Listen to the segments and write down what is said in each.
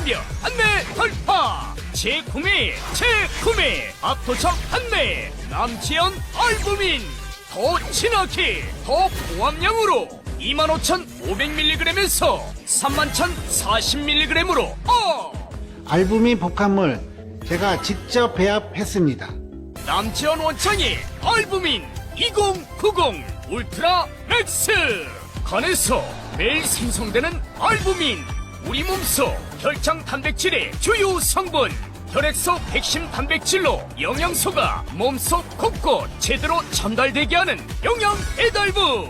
완벽 판매 돌파. 재구매 압도적 판매. 남지연 알부민 더 진하게 더 고함량으로 25,500mg에서 31,040mg으로 알부민 복합물 제가 직접 배합했습니다. 남지연 원창의 알부민 2090 울트라 맥스. 간에서 매일 생성되는 알부민, 우리 몸속 혈장 단백질의 주요 성분. 혈액속 핵심 단백질로 영양소가 몸속 곳곳 제대로 전달되게 하는 영양 배달부.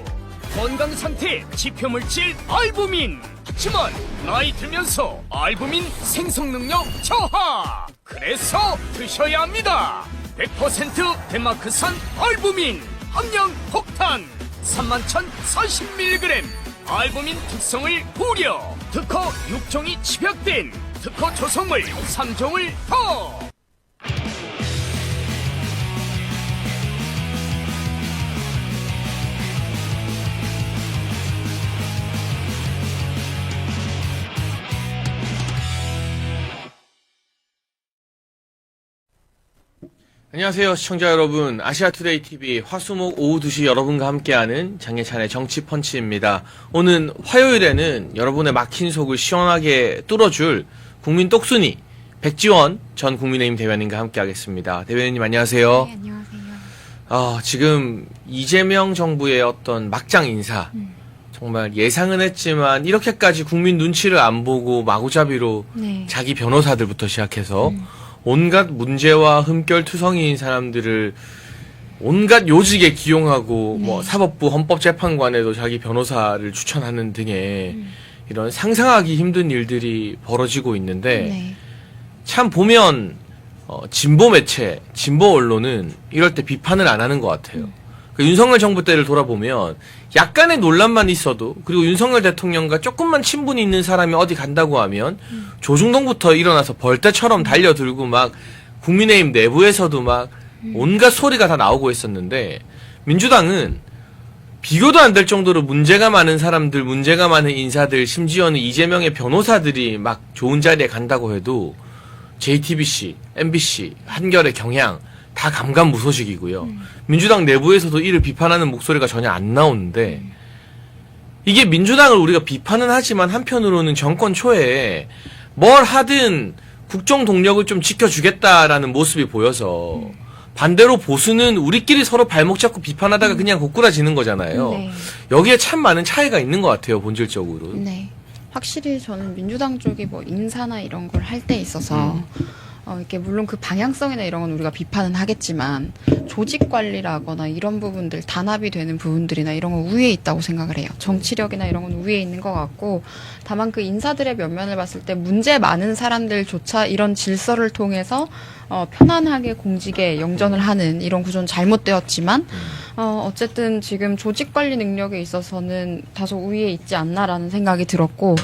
건강상태 지표물질 알부민. 하지만 나이 들면서 알부민 생성 능력 저하. 그래서 드셔야 합니다. 100% 덴마크산 알부민 함량 폭탄 31,040mg. 알부민 특성을 고려. 특허 6종이 집약된 특허 조성물 3종을 더. 안녕하세요, 시청자 여러분. 아시아투데이 TV 화수목 오후 2시 여러분과 함께하는 장예찬의 정치펀치입니다. 오늘 화요일에는 여러분의 막힌 속을 시원하게 뚫어줄 국민 똑순이 백지원 전 국민의힘 대변인과 함께하겠습니다. 대변인님 안녕하세요. 네, 안녕하세요. 지금 이재명 정부의 어떤 막장 인사, 정말 예상은 했지만 이렇게까지 국민 눈치를 안 보고 마구잡이로 네. 자기 변호사들부터 시작해서 온갖 문제와 흠결투성이인 사람들을 온갖 요직에 기용하고 네. 뭐 사법부 헌법재판관에도 자기 변호사를 추천하는 등의 이런 상상하기 힘든 일들이 벌어지고 있는데 네. 참 보면 진보 매체, 진보 언론은 이럴 때 비판을 안 하는 것 같아요. 그 윤석열 정부 때를 돌아보면 약간의 논란만 있어도, 그리고 윤석열 대통령과 조금만 친분이 있는 사람이 어디 간다고 하면 조중동부터 일어나서 벌떼처럼 달려들고 막 국민의힘 내부에서도 막 온갖 소리가 다 나오고 있었는데, 민주당은 비교도 안 될 정도로 문제가 많은 사람들, 문제가 많은 인사들, 심지어는 이재명의 변호사들이 막 좋은 자리에 간다고 해도 JTBC, MBC, 한겨레, 경향 다 감감무소식이고요. 민주당 내부에서도 이를 비판하는 목소리가 전혀 안 나오는데, 이게 민주당을 우리가 비판은 하지만 한편으로는 정권 초에 뭘 하든 국정 동력을 좀 지켜주겠다라는 모습이 보여서, 반대로 보수는 우리끼리 서로 발목 잡고 비판하다가 그냥 고꾸라지는 거잖아요. 네. 여기에 참 많은 차이가 있는 것 같아요, 본질적으로. 네. 확실히 저는 민주당 쪽이 뭐 인사나 이런 걸 할 때 있어서 이렇게 물론 그 방향성이나 이런 건 우리가 비판은 하겠지만 조직 관리라거나 이런 부분들, 단합이 되는 부분들이나 이런 건 우위에 있다고 생각을 해요. 정치력이나 이런 건 우위에 있는 것 같고, 다만 그 인사들의 면면을 봤을 때 문제 많은 사람들조차 이런 질서를 통해서 편안하게 공직에 영전을 하는 이런 구조는 잘못되었지만 어쨌든 지금 조직 관리 능력에 있어서는 다소 우위에 있지 않나라는 생각이 들었고,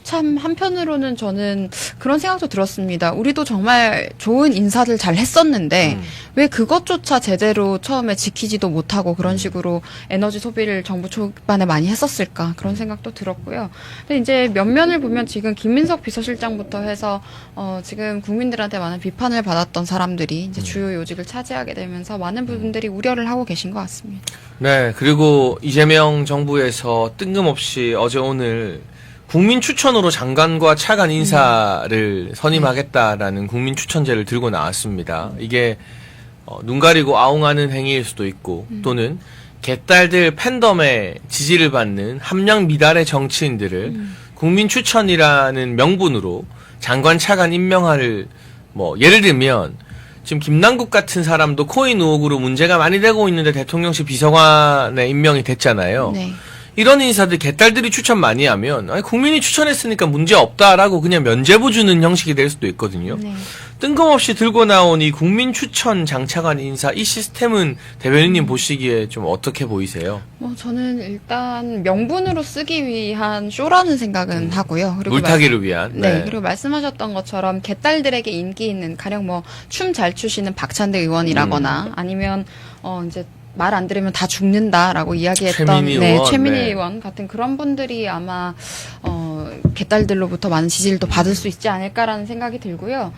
참 한편으로는 저는 그런 생각도 들었습니다. 우리도 정말 좋은 인사들 잘 했었는데 왜 그것조차 제대로 처음에 지키지도 못하고 그런 식으로 에너지 소비를 정부 초반에 많이 했었을까, 그런 생각도 들었고요. 근데 이제 면면을 보면 지금 김민석 비서실장부터 해서 지금 국민들한테 많은 비판을 받았던 사람들이 이제 주요 요직을 차지하게 되면서 많은 부분들이 우려를 하고 계신 것 같습니다. 네, 그리고 이재명 정부에서 뜬금없이 어제 오늘 국민 추천으로 장관과 차관 인사를 선임하겠다라는 국민 추천제를 들고 나왔습니다. 이게 눈 가리고 아웅하는 행위일 수도 있고, 또는 개딸들 팬덤의 지지를 받는 함량 미달의 정치인들을 국민 추천이라는 명분으로 장관 차관 임명할, 뭐 예를 들면 지금 김남국 같은 사람도 코인 의혹으로 문제가 많이 되고 있는데 대통령실 비서관에 임명이 됐잖아요. 네. 이런 인사들 개딸들이 추천 많이 하면 아니, 국민이 추천했으니까 문제 없다라고 그냥 면죄부 주는 형식이 될 수도 있거든요. 네. 뜬금없이 들고 나온 이 국민 추천 장차관 인사, 이 시스템은 대변인님 보시기에 좀 어떻게 보이세요? 저는 일단 명분으로 쓰기 위한 쇼라는 생각은 하고요. 그리고 물타기를 위한. 네. 그리고 말씀하셨던 것처럼 개딸들에게 인기 있는, 가령 뭐 춤 잘 추시는 박찬대 의원이라거나 아니면 이제 말 안 들으면 다 죽는다라고 이야기했던 최민희 의원, 최민희 네. 의원 같은 그런 분들이 아마 개딸들로부터 많은 지지를 또 받을 수 있지 않을까라는 생각이 들고요.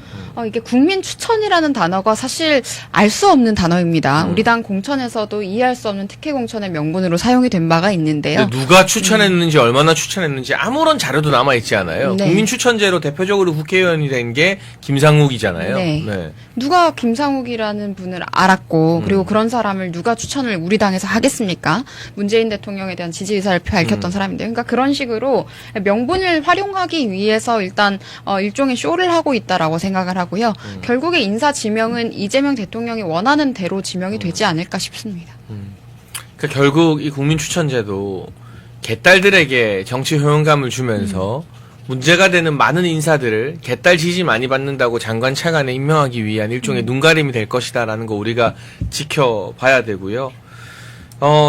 이게 국민 추천이라는 단어가 사실 알 수 없는 단어입니다. 우리 당 공천에서도 이해할 수 없는 특혜 공천의 명분으로 사용이 된 바가 있는데요. 근데 누가 추천했는지 얼마나 추천했는지 아무런 자료도 남아 있지 않아요. 네. 국민 추천제로 대표적으로 국회의원이 된 게 김상욱이잖아요. 네. 누가 김상욱이라는 분을 알았고 그리고 그런 사람을 누가 추천을 우리 당에서 하겠습니까? 문재인 대통령에 대한 지지 의사를 밝혔던 사람인데, 그러니까 그런 식으로 명분을 활용하기 위해서 일단 일종의 쇼를 하고 있다라고 생각을 하고요. 결국에 인사 지명은 이재명 대통령이 원하는 대로 지명이 되지 않을까 싶습니다. 그러니까 결국 이 국민 추천제도 개딸들에게 정치 효용감을 주면서 문제가 되는 많은 인사들을 개딸 지지 많이 받는다고 장관 차관에 임명하기 위한 일종의 눈가림이 될 것이다라는 거 우리가 지켜봐야 되고요.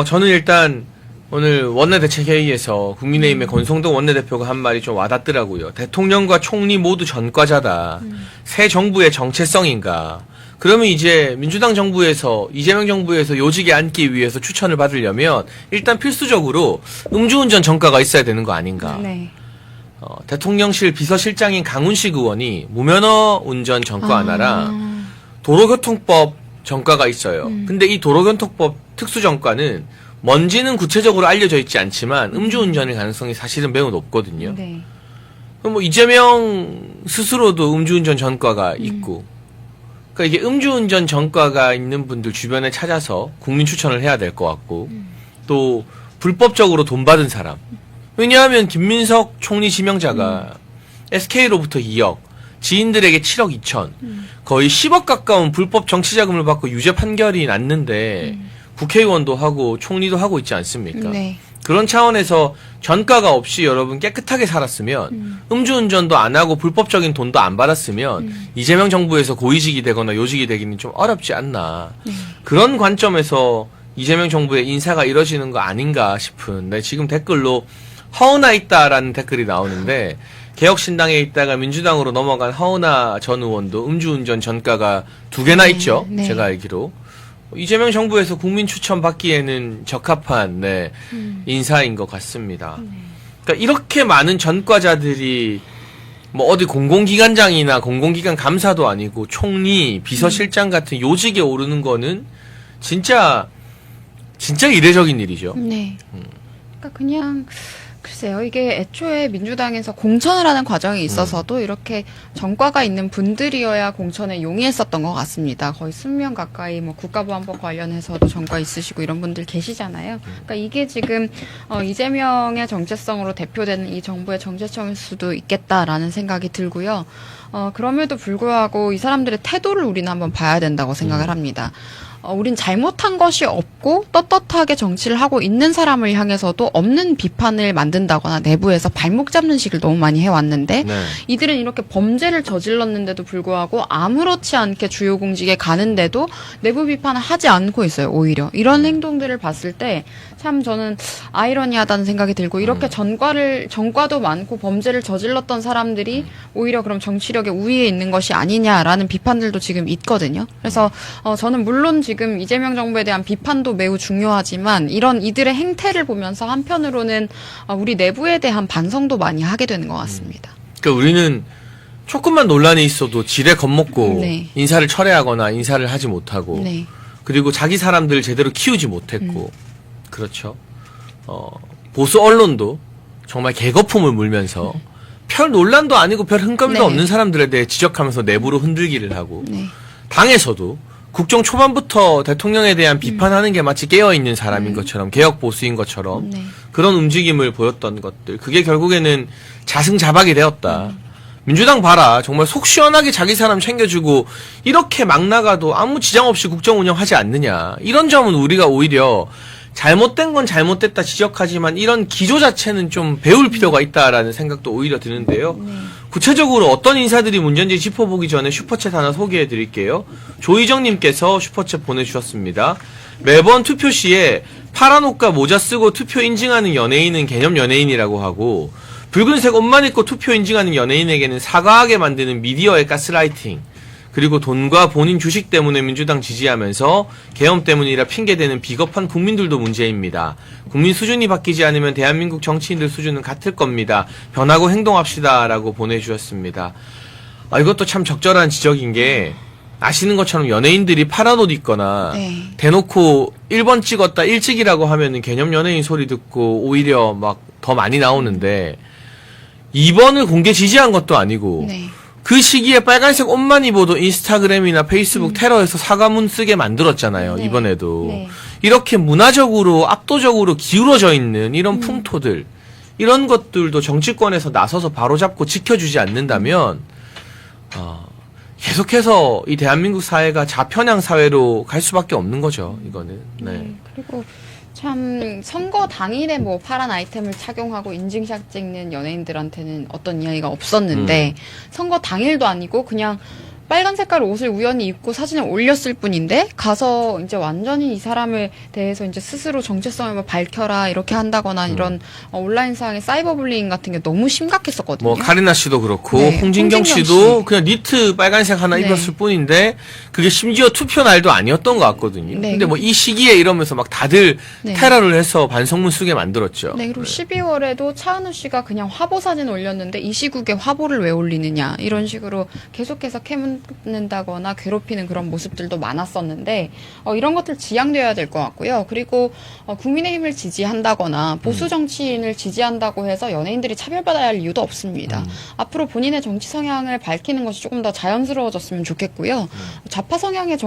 저는 일단 오늘 원내대책회의에서 국민의힘의 권성동 원내대표가 한 말이 좀 와닿더라고요. 대통령과 총리 모두 전과자다. 새 정부의 정체성인가. 그러면 이제 민주당 정부에서 이재명 정부에서 요직에 앉기 위해서 추천을 받으려면 일단 필수적으로 음주운전 전과가 있어야 되는 거 아닌가. 네. 대통령실 비서실장인 강훈식 의원이 무면허 운전 전과 하나랑 도로교통법 전과가 있어요. 근데 이 도로교통법 특수 전과는 뭔지는 구체적으로 알려져 있지 않지만 음주운전의 가능성이 사실은 매우 높거든요. 네. 그럼 뭐 이재명 스스로도 음주운전 전과가 있고, 그러니까 이게 음주운전 전과가 있는 분들 주변에 찾아서 국민 추천을 해야 될 것 같고, 또 불법적으로 돈 받은 사람. 왜냐하면 김민석 총리 지명자가 SK로부터 2억, 지인들에게 7억 2천, 거의 10억 가까운 불법 정치자금을 받고 유죄 판결이 났는데 국회의원도 하고 총리도 하고 있지 않습니까? 네. 그런 차원에서 전과가 없이 여러분 깨끗하게 살았으면 음주운전도 안 하고 불법적인 돈도 안 받았으면 이재명 정부에서 고위직이 되거나 요직이 되기는 좀 어렵지 않나. 그런 관점에서 이재명 정부의 인사가 이뤄지는 거 아닌가 싶은, 네, 지금 댓글로 허은하 있다라는 댓글이 나오는데, 개혁신당에 있다가 민주당으로 넘어간 허은하 전 의원도 음주운전 전과가 2개나 있죠. 네. 제가 알기로. 이재명 정부에서 국민 추천 받기에는 적합한, 네, 인사인 것 같습니다. 그러니까 이렇게 많은 전과자들이 뭐 어디 공공기관장이나 공공기관 감사도 아니고 총리, 비서실장 같은 요직에 오르는 거는 진짜 이례적인 일이죠. 네. 그러니까 그냥 글쎄요, 이게 애초에 민주당에서 공천을 하는 과정에 있어서도 이렇게 전과가 있는 분들이어야 공천에 용이했었던 것 같습니다. 거의 20명 가까이 뭐 국가보안법 관련해서도 전과 있으시고 이런 분들 계시잖아요. 그러니까 이게 지금 이재명의 정체성으로 대표되는 이 정부의 정체성일 수도 있겠다라는 생각이 들고요. 그럼에도 불구하고 이 사람들의 태도를 우리는 한번 봐야 된다고 생각을 합니다. 우린 잘못한 것이 없고 떳떳하게 정치를 하고 있는 사람을 향해서도 없는 비판을 만든다거나 내부에서 발목 잡는 식을 너무 많이 해왔는데, 네. 이들은 이렇게 범죄를 저질렀는데도 불구하고 아무렇지 않게 주요 공직에 가는데도 내부 비판을 하지 않고 있어요. 오히려 이런 행동들을 봤을 때 참 저는 아이러니하다는 생각이 들고, 이렇게 전과도 많고 범죄를 저질렀던 사람들이 오히려 그럼 정치력의 우위에 있는 것이 아니냐라는 비판들도 지금 있거든요. 그래서 저는 물론 지금 이재명 정부에 대한 비판도 매우 중요하지만 이런 이들의 행태를 보면서 한편으로는 우리 내부에 대한 반성도 많이 하게 되는 것 같습니다. 그러니까 우리는 조금만 논란이 있어도 지레 겁먹고 네. 인사를 철회하거나 인사를 하지 못하고, 네. 그리고 자기 사람들 제대로 키우지 못했고, 그렇죠. 보수 언론도 정말 개거품을 물면서 별 논란도 아니고 별 흥감도 네. 없는 사람들에 대해 지적하면서 내부로 흔들기를 하고, 네. 당에서도 국정 초반부터 대통령에 대한 비판하는 게 마치 깨어있는 사람인 것처럼, 개혁 보수인 것처럼 네. 그런 움직임을 보였던 것들, 그게 결국에는 자승자박이 되었다. 민주당 봐라, 정말 속 시원하게 자기 사람 챙겨주고 이렇게 막 나가도 아무 지장 없이 국정 운영하지 않느냐, 이런 점은 우리가 오히려 잘못된 건 잘못됐다 지적하지만 이런 기조 자체는 좀 배울 필요가 있다라는 생각도 오히려 드는데요. 구체적으로 어떤 인사들이 문제인지 짚어보기 전에 슈퍼챗 하나 소개해 드릴게요. 조희정님께서 슈퍼챗 보내주셨습니다. 매번 투표 시에 파란 옷과 모자 쓰고 투표 인증하는 연예인은 개념 연예인이라고 하고, 붉은색 옷만 입고 투표 인증하는 연예인에게는 사과하게 만드는 미디어의 가스라이팅. 그리고 돈과 본인 주식 때문에 민주당 지지하면서 계엄 때문이라 핑계대는 비겁한 국민들도 문제입니다. 국민 수준이 바뀌지 않으면 대한민국 정치인들 수준은 같을 겁니다. 변하고 행동합시다 라고 보내주셨습니다. 이것도 참 적절한 지적인 게 아시는 것처럼 연예인들이 파란 옷 입거나 네. 대놓고 1번 찍었다 일찍이라고 하면은 개념 연예인 소리 듣고 오히려 막 더 많이 나오는데 2번을 공개 지지한 것도 아니고 네. 그 시기에 빨간색 옷만 입어도 인스타그램이나 페이스북 테러에서 사과문 쓰게 만들었잖아요. 네. 이번에도. 네. 이렇게 문화적으로 압도적으로 기울어져 있는 이런 풍토들 이런 것들도 정치권에서 나서서 바로잡고 지켜주지 않는다면 계속해서 이 대한민국 사회가 좌편향 사회로 갈 수밖에 없는 거죠. 이거는. 네. 그리고 참 선거 당일에 뭐 파란 아이템을 착용하고 인증샷 찍는 연예인들한테는 어떤 이야기가 없었는데 선거 당일도 아니고 그냥 빨간 색깔 옷을 우연히 입고 사진을 올렸을 뿐인데 가서 이제 완전히 이 사람에 대해서 이제 스스로 정체성을 뭐 밝혀라 이렇게 한다거나 이런 온라인상의 사이버 불링 같은 게 너무 심각했었거든요. 뭐 카리나 씨도 그렇고 네, 홍진경 홍진경 씨도 씨. 그냥 니트 빨간색 하나 네. 입었을 뿐인데 그게 심지어 투표 날도 아니었던 것 같거든요. 네. 근데 뭐 이 시기에 이러면서 막 다들 네. 테러를 해서 반성문 쓰게 만들었죠. 네, 그리고 12월에도 차은우 씨가 그냥 화보 사진 올렸는데 이 시국에 화보를 왜 올리느냐 이런 식으로 계속해서 캐묻는다거나 괴롭히는 그런 모습들도 많았었는데 이런 것들 지양돼야 될 것 같고요. 그리고 국민의힘을 지지한다거나 보수 정치인을 지지한다고 해서 연예인들이 차별받아야 할 이유도 없습니다. 앞으로 본인의 정치 성향을 밝히는 것이 조금 더 자연스러워졌으면 좋겠고요. 좌파 성향의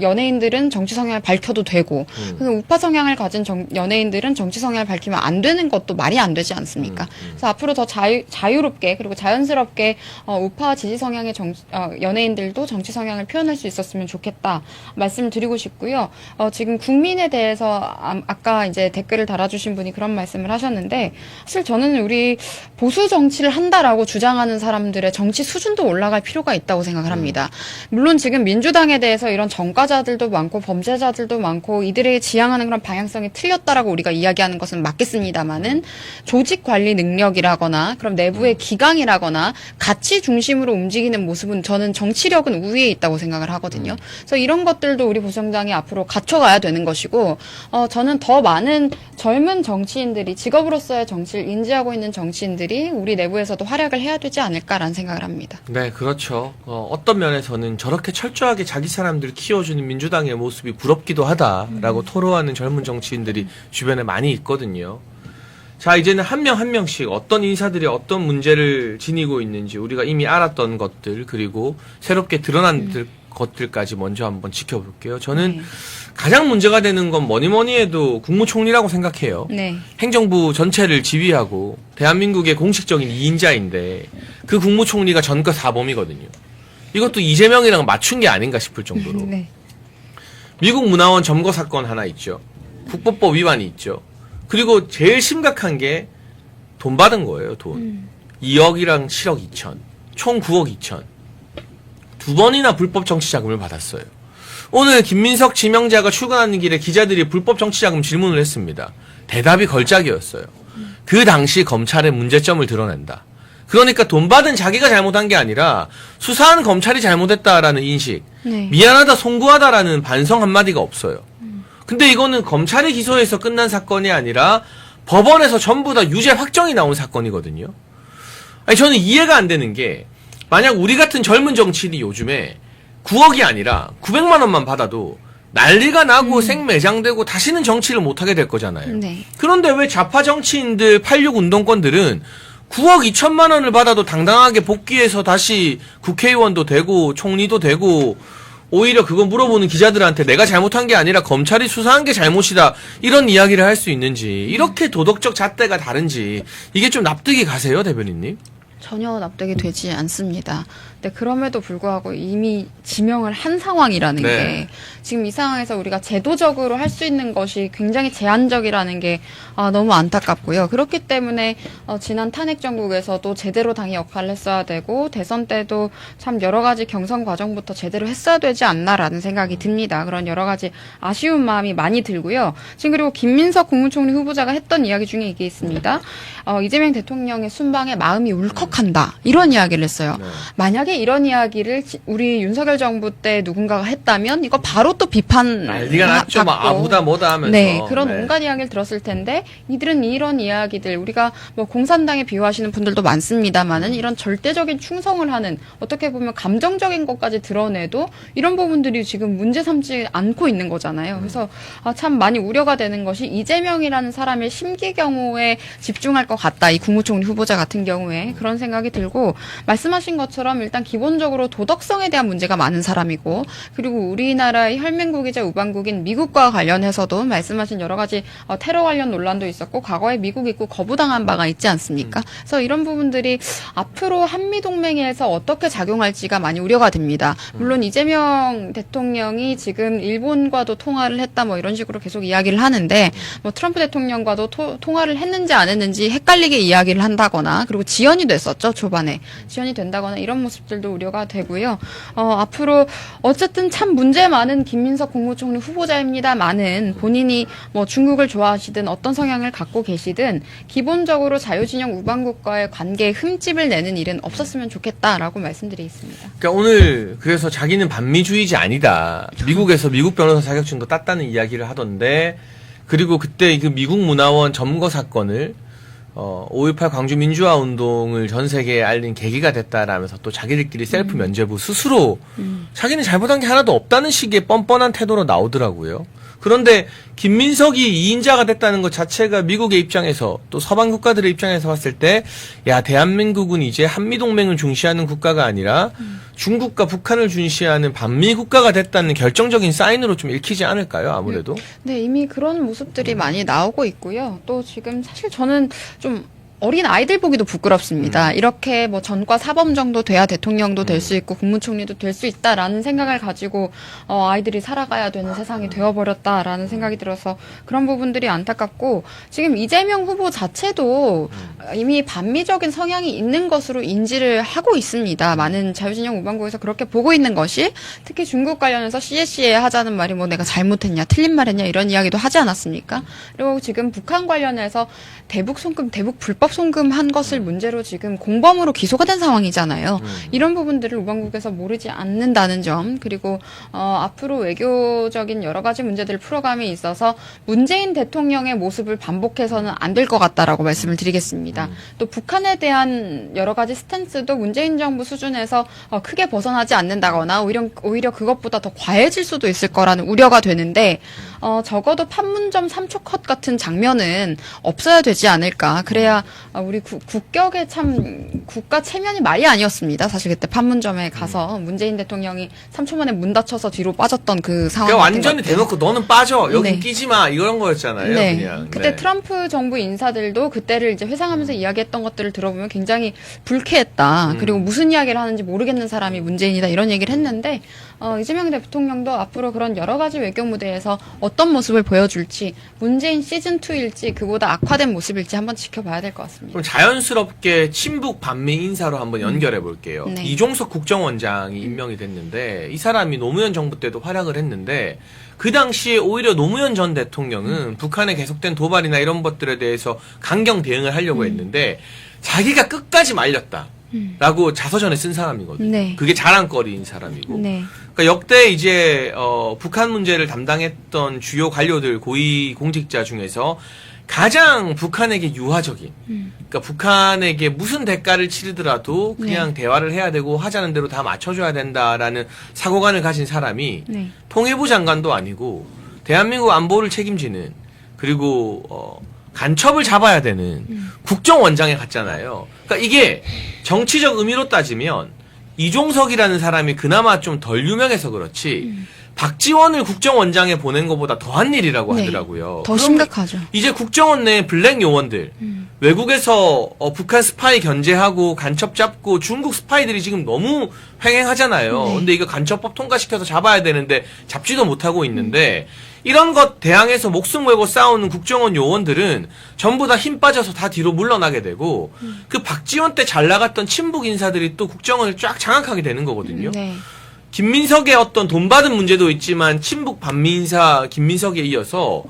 연예인들은 정치 성향을 밝혀도 되고 우파 성향을 가진 연예인들은 정치 성향을 밝히면 안 되는 것도 말이 안 되지 않습니까? 그래서 앞으로 더 자유롭게 그리고 자연스럽게 우파 지지 성향의 연예인들도 정치 성향을 표현할 수 있었으면 좋겠다 말씀을 드리고 싶고요. 지금 국민에 대해서 아까 이제 댓글을 달아주신 분이 그런 말씀을 하셨는데 사실 저는 우리 보수 정치를 한다라고 주장하는 사람들의 정치 수준도 올라갈 필요가 있다고 생각을 합니다. 물론 지금 민주당에 대해서 이런 전과자들도 많고 범죄자들도 많고 이들에게 지향하는 그런 방향성이 틀렸다라고 우리가 이야기하는 것은 맞겠습니다만은 조직 관리 능력이라거나 그럼 내부의 기강이라거나 가치 중심으로 움직이는 모습은 저는 정치력은 우위에 있다고 생각을 하거든요. 그래서 이런 것들도 우리 보수정당이 앞으로 갖춰가야 되는 것이고 저는 더 많은 젊은 정치인들이 직업으로서의 정치를 인지하고 있는 정치인들이 우리 내부에서도 활약을 해야 되지 않을까라는 생각을 합니다. 네, 그렇죠. 어떤 면에서는 저렇게 철저하게 자기 사람들 키워주는 민주당의 모습이 부럽기도 하다라고 토로하는 젊은 정치인들이 주변에 많이 있거든요. 자, 이제는 한 명 한 명씩 어떤 인사들이 어떤 문제를 지니고 있는지 우리가 이미 알았던 것들 그리고 새롭게 드러난 것들까지 먼저 한번 지켜볼게요. 저는 가장 문제가 되는 건 뭐니 해도 국무총리라고 생각해요. 네. 행정부 전체를 지휘하고 대한민국의 공식적인 2인자인데 그 국무총리가 전과 사범이거든요. 이것도 이재명이랑 맞춘 게 아닌가 싶을 정도로. 네. 미국 문화원 점거 사건 하나 있죠. 국보법 위반이 있죠. 그리고 제일 심각한 게 돈 받은 거예요, 돈. 2억이랑 7억 2천. 총 9억 2천. 두 번이나 불법 정치자금을 받았어요. 오늘 김민석 지명자가 출근하는 길에 기자들이 불법 정치자금 질문을 했습니다. 대답이 걸작이었어요. 그 당시 검찰의 문제점을 드러낸다. 그러니까 돈 받은 자기가 잘못한 게 아니라 수사한 검찰이 잘못했다라는 인식. 네. 미안하다, 송구하다라는 반성 한마디가 없어요. 근데 이거는 검찰이 기소해서 끝난 사건이 아니라 법원에서 전부 다 유죄 확정이 나온 사건이거든요. 아니, 저는 이해가 안 되는 게 만약 우리 같은 젊은 정치인이 요즘에 9억이 아니라 900만 원만 받아도 난리가 나고 생매장되고 다시는 정치를 못하게 될 거잖아요. 네. 그런데 왜 좌파 정치인들 86 운동권들은 9억 2천만 원을 받아도 당당하게 복귀해서 다시 국회의원도 되고 총리도 되고 오히려 그거 물어보는 기자들한테 내가 잘못한 게 아니라 검찰이 수사한 게 잘못이다 이런 이야기를 할 수 있는지 이렇게 도덕적 잣대가 다른지 이게 좀 납득이 가세요, 대변인님? 전혀 납득이 되지 않습니다. 근데 그럼에도 불구하고 이미 지명을 한 상황이라는 네. 게 지금 이 상황에서 우리가 제도적으로 할 수 있는 것이 굉장히 제한적이라는 게 너무 안타깝고요. 그렇기 때문에 지난 탄핵 정국에서도 제대로 당의 역할을 했어야 되고 대선 때도 참 여러 가지 경선 과정부터 제대로 했어야 되지 않나라는 생각이 듭니다. 그런 여러 가지 아쉬운 마음이 많이 들고요. 지금 그리고 김민석 국무총리 후보자가 했던 이야기 중에 이게 있습니다. 이재명 대통령의 순방에 마음이 울컥 해석한다. 이런 이야기를 했어요. 네. 만약에 이런 이야기를 우리 윤석열 정부 때 누군가가 했다면 이거 바로 또 비판 난리가 났죠. 막 아무다 뭐다 하면서. 네, 그런 네. 온갖 이야기를 들었을 텐데 이들은 이런 이야기들 우리가 뭐 공산당에 비유하시는 분들도 많습니다만은 이런 절대적인 충성을 하는 어떻게 보면 감정적인 것까지 드러내도 이런 부분들이 지금 문제 삼지 않고 있는 거잖아요. 그래서 참 많이 우려가 되는 것이 이재명이라는 사람의 심기경호에 집중할 것 같다. 이 국무총리 후보자 같은 경우에 그런 생각이 들고 말씀하신 것처럼 일단 기본적으로 도덕성에 대한 문제가 많은 사람이고 그리고 우리나라의 혈맹국이자 우방국인 미국과 관련해서도 말씀하신 여러 가지 테러 관련 논란도 있었고 과거에 미국 입국 거부당한 바가 있지 않습니까? 그래서 이런 부분들이 앞으로 한미동맹에서 어떻게 작용할지가 많이 우려가 됩니다. 물론 이재명 대통령이 지금 일본과도 통화를 했다 뭐 이런 식으로 계속 이야기를 하는데 뭐 트럼프 대통령과도 통화를 했는지 안 했는지 헷갈리게 이야기를 한다거나 그리고 지연이 됐었죠. 초반에. 지연이 된다거나 이런 모습들도 우려가 되고요. 앞으로 어쨌든 참 문제 많은 김민석 국무총리 후보자입니다만은 본인이 뭐 중국을 좋아하시든 어떤 성향을 갖고 계시든 기본적으로 자유진영 우방국과의 관계에 흠집을 내는 일은 없었으면 좋겠다라고 말씀드리겠습니다. 그러니까 오늘 그래서 자기는 반미주의자 아니다. 미국에서 미국 변호사 자격증도 땄다는 이야기를 하던데 그리고 그때 그 미국 문화원 점거 사건을 5.18 광주 민주화 운동을 전 세계에 알린 계기가 됐다라면서 또 자기들끼리 셀프 면죄부 스스로 자기는 잘못한 게 하나도 없다는 식의 뻔뻔한 태도로 나오더라고요. 그런데 김민석이 2인자가 됐다는 것 자체가 미국의 입장에서 또 서방 국가들의 입장에서 봤을 때 야 대한민국은 이제 한미동맹을 중시하는 국가가 아니라 중국과 북한을 중시하는 반미 국가가 됐다는 결정적인 사인으로 좀 읽히지 않을까요? 아무래도. 네, 이미 그런 모습들이 많이 나오고 있고요. 또 지금 사실 저는 좀 어린 아이들 보기도 부끄럽습니다. 이렇게 뭐 전과 사범 정도 돼야 대통령도 될 수 있고 국무총리도 될 수 있다라는 생각을 가지고 아이들이 살아가야 되는 세상이 되어버렸다라는 생각이 들어서 그런 부분들이 안타깝고 지금 이재명 후보 자체도 이미 반미적인 성향이 있는 것으로 인지를 하고 있습니다. 많은 자유진영 우방국에서 그렇게 보고 있는 것이 특히 중국 관련해서 CS에 하자는 말이 뭐 내가 잘못했냐 틀린 말했냐 이런 이야기도 하지 않았습니까? 그리고 지금 북한 관련해서 대북 송금, 대북 불법 송금한 것을 문제로 지금 공범으로 기소가 된 상황이잖아요. 이런 부분들을 우방국에서 모르지 않는다는 점 그리고 앞으로 외교적인 여러 가지 문제들을 풀어감에 있어서 문재인 대통령의 모습을 반복해서는 안 될 것 같다라고 말씀을 드리겠습니다. 또 북한에 대한 여러 가지 스탠스도 문재인 정부 수준에서 크게 벗어나지 않는다거나 오히려 그것보다 더 과해질 수도 있을 거라는 우려가 되는데 적어도 판문점 3초 컷 같은 장면은 없어야 되지 않을까. 그래야 우리 국격의 참 국가 체면이 말이 아니었습니다. 사실 그때 판문점에 가서 문재인 대통령이 3초 만에 문 닫혀서 뒤로 빠졌던 그 상황. 그러니까 완전히 대놓고 너는 빠져 여기 네. 끼지 마 이런 거였잖아요. 네. 그냥. 그때 네. 트럼프 정부 인사들도 그때를 이제 회상하면서 이야기했던 것들을 들어보면 굉장히 불쾌했다. 그리고 무슨 이야기를 하는지 모르겠는 사람이 문재인이다 이런 얘기를 했는데 이재명 대통령도 앞으로 그런 여러 가지 외교 무대에서 어떤 모습을 보여줄지 문재인 시즌2일지 그보다 악화된 모습일지 한번 지켜봐야 될 것 같습니다. 그럼 자연스럽게 친북 반미 인사로 한번 연결해 볼게요. 네. 이종석 국정원장이 임명이 됐는데 이 사람이 노무현 정부 때도 활약을 했는데 그 당시에 오히려 노무현 전 대통령은 북한의 계속된 도발이나 이런 것들에 대해서 강경 대응을 하려고 했는데 자기가 끝까지 말렸다. 라고 자서전에 쓴 사람이거든요. 네. 그게 자랑거리인 사람이고. 네. 그러니까 역대 이제 북한 문제를 담당했던 주요 관료들 고위 공직자 중에서 가장 북한에게 유화적인, 그러니까 북한에게 무슨 대가를 치르더라도 그냥 대화를 해야 되고 하자는 대로 다 맞춰줘야 된다라는 사고관을 가진 사람이 네. 통일부 장관도 아니고 대한민국 안보를 책임지는 그리고 간첩을 잡아야 되는 국정원장에 갔잖아요. 그러니까 이게 정치적 의미로 따지면 이종석이라는 사람이 그나마 좀 덜 유명해서 그렇지 박지원을 국정원장에 보낸 것보다 더한 일이라고 네. 하더라고요. 더 그럼 심각하죠. 이제 국정원 내 블랙 요원들 외국에서 북한 스파이 견제하고 간첩 잡고 중국 스파이들이 지금 너무 횡행하잖아요. 네. 근데 이거 간첩법 통과시켜서 잡아야 되는데 잡지도 못하고 있는데 이런 것 대항해서 목숨 걸고 싸우는 국정원 요원들은 전부 다 힘 빠져서 다 뒤로 물러나게 되고 그 박지원 때 잘 나갔던 친북 인사들이 또 국정원을 쫙 장악하게 되는 거거든요. 네. 김민석의 어떤 돈 받은 문제도 있지만 친북 반미 인사 김민석에 이어서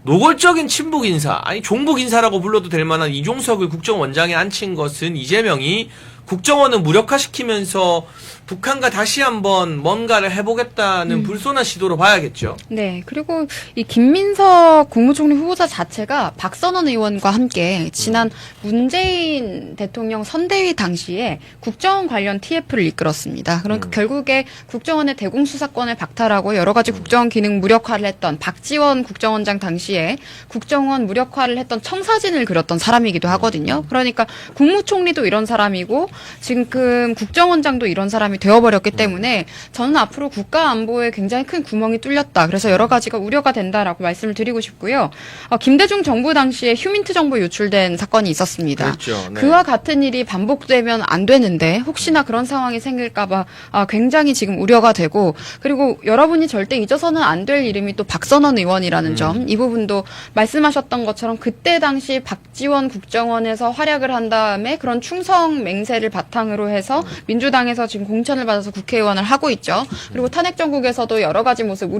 노골적인 친북 인사, 아니 종북 인사라고 불러도 될 만한 이종석을 국정원장에 앉힌 것은 이재명이 국정원을 무력화시키면서 북한과 다시 한번 뭔가를 해보겠다는 불손한 시도로 봐야겠죠. 네. 그리고 이 김민석 국무총리 후보자 자체가 박선원 의원과 함께 지난 문재인 대통령 선대위 당시에 국정원 관련 TF를 이끌었습니다. 그러니까 결국에 국정원의 대공수사권을 박탈하고 여러 가지 국정원 기능 무력화를 했던 박지원 국정원장 당시에 국정원 무력화를 했던 청사진을 그렸던 사람이기도 하거든요. 그러니까 국무총리도 이런 사람이고 지금 국정원장도 이런 사람이 되어버렸기 때문에 저는 앞으로 국가 안보에 굉장히 큰 구멍이 뚫렸다. 그래서 여러 가지가 우려가 된다라고 말씀을 드리고 싶고요. 김대중 정부 당시에 휴민트 정보 유출된 사건이 있었습니다. 그렇죠. 네. 그와 같은 일이 반복되면 안 되는데 혹시나 그런 상황이 생길까봐 굉장히 지금 우려가 되고 그리고 여러분이 절대 잊어서는 안 될 이름이 또 박선원 의원이라는 점, 이 부분도 말씀하셨던 것처럼 그때 당시 박지원 국정원에서 활약을 한 다음에 그런 충성 맹세를 바탕으로 해서 민주당에서 지금 공천을 받아서 국회의원을 하고 있죠. 그리고 탄핵 정국에서도 여러 가지 모습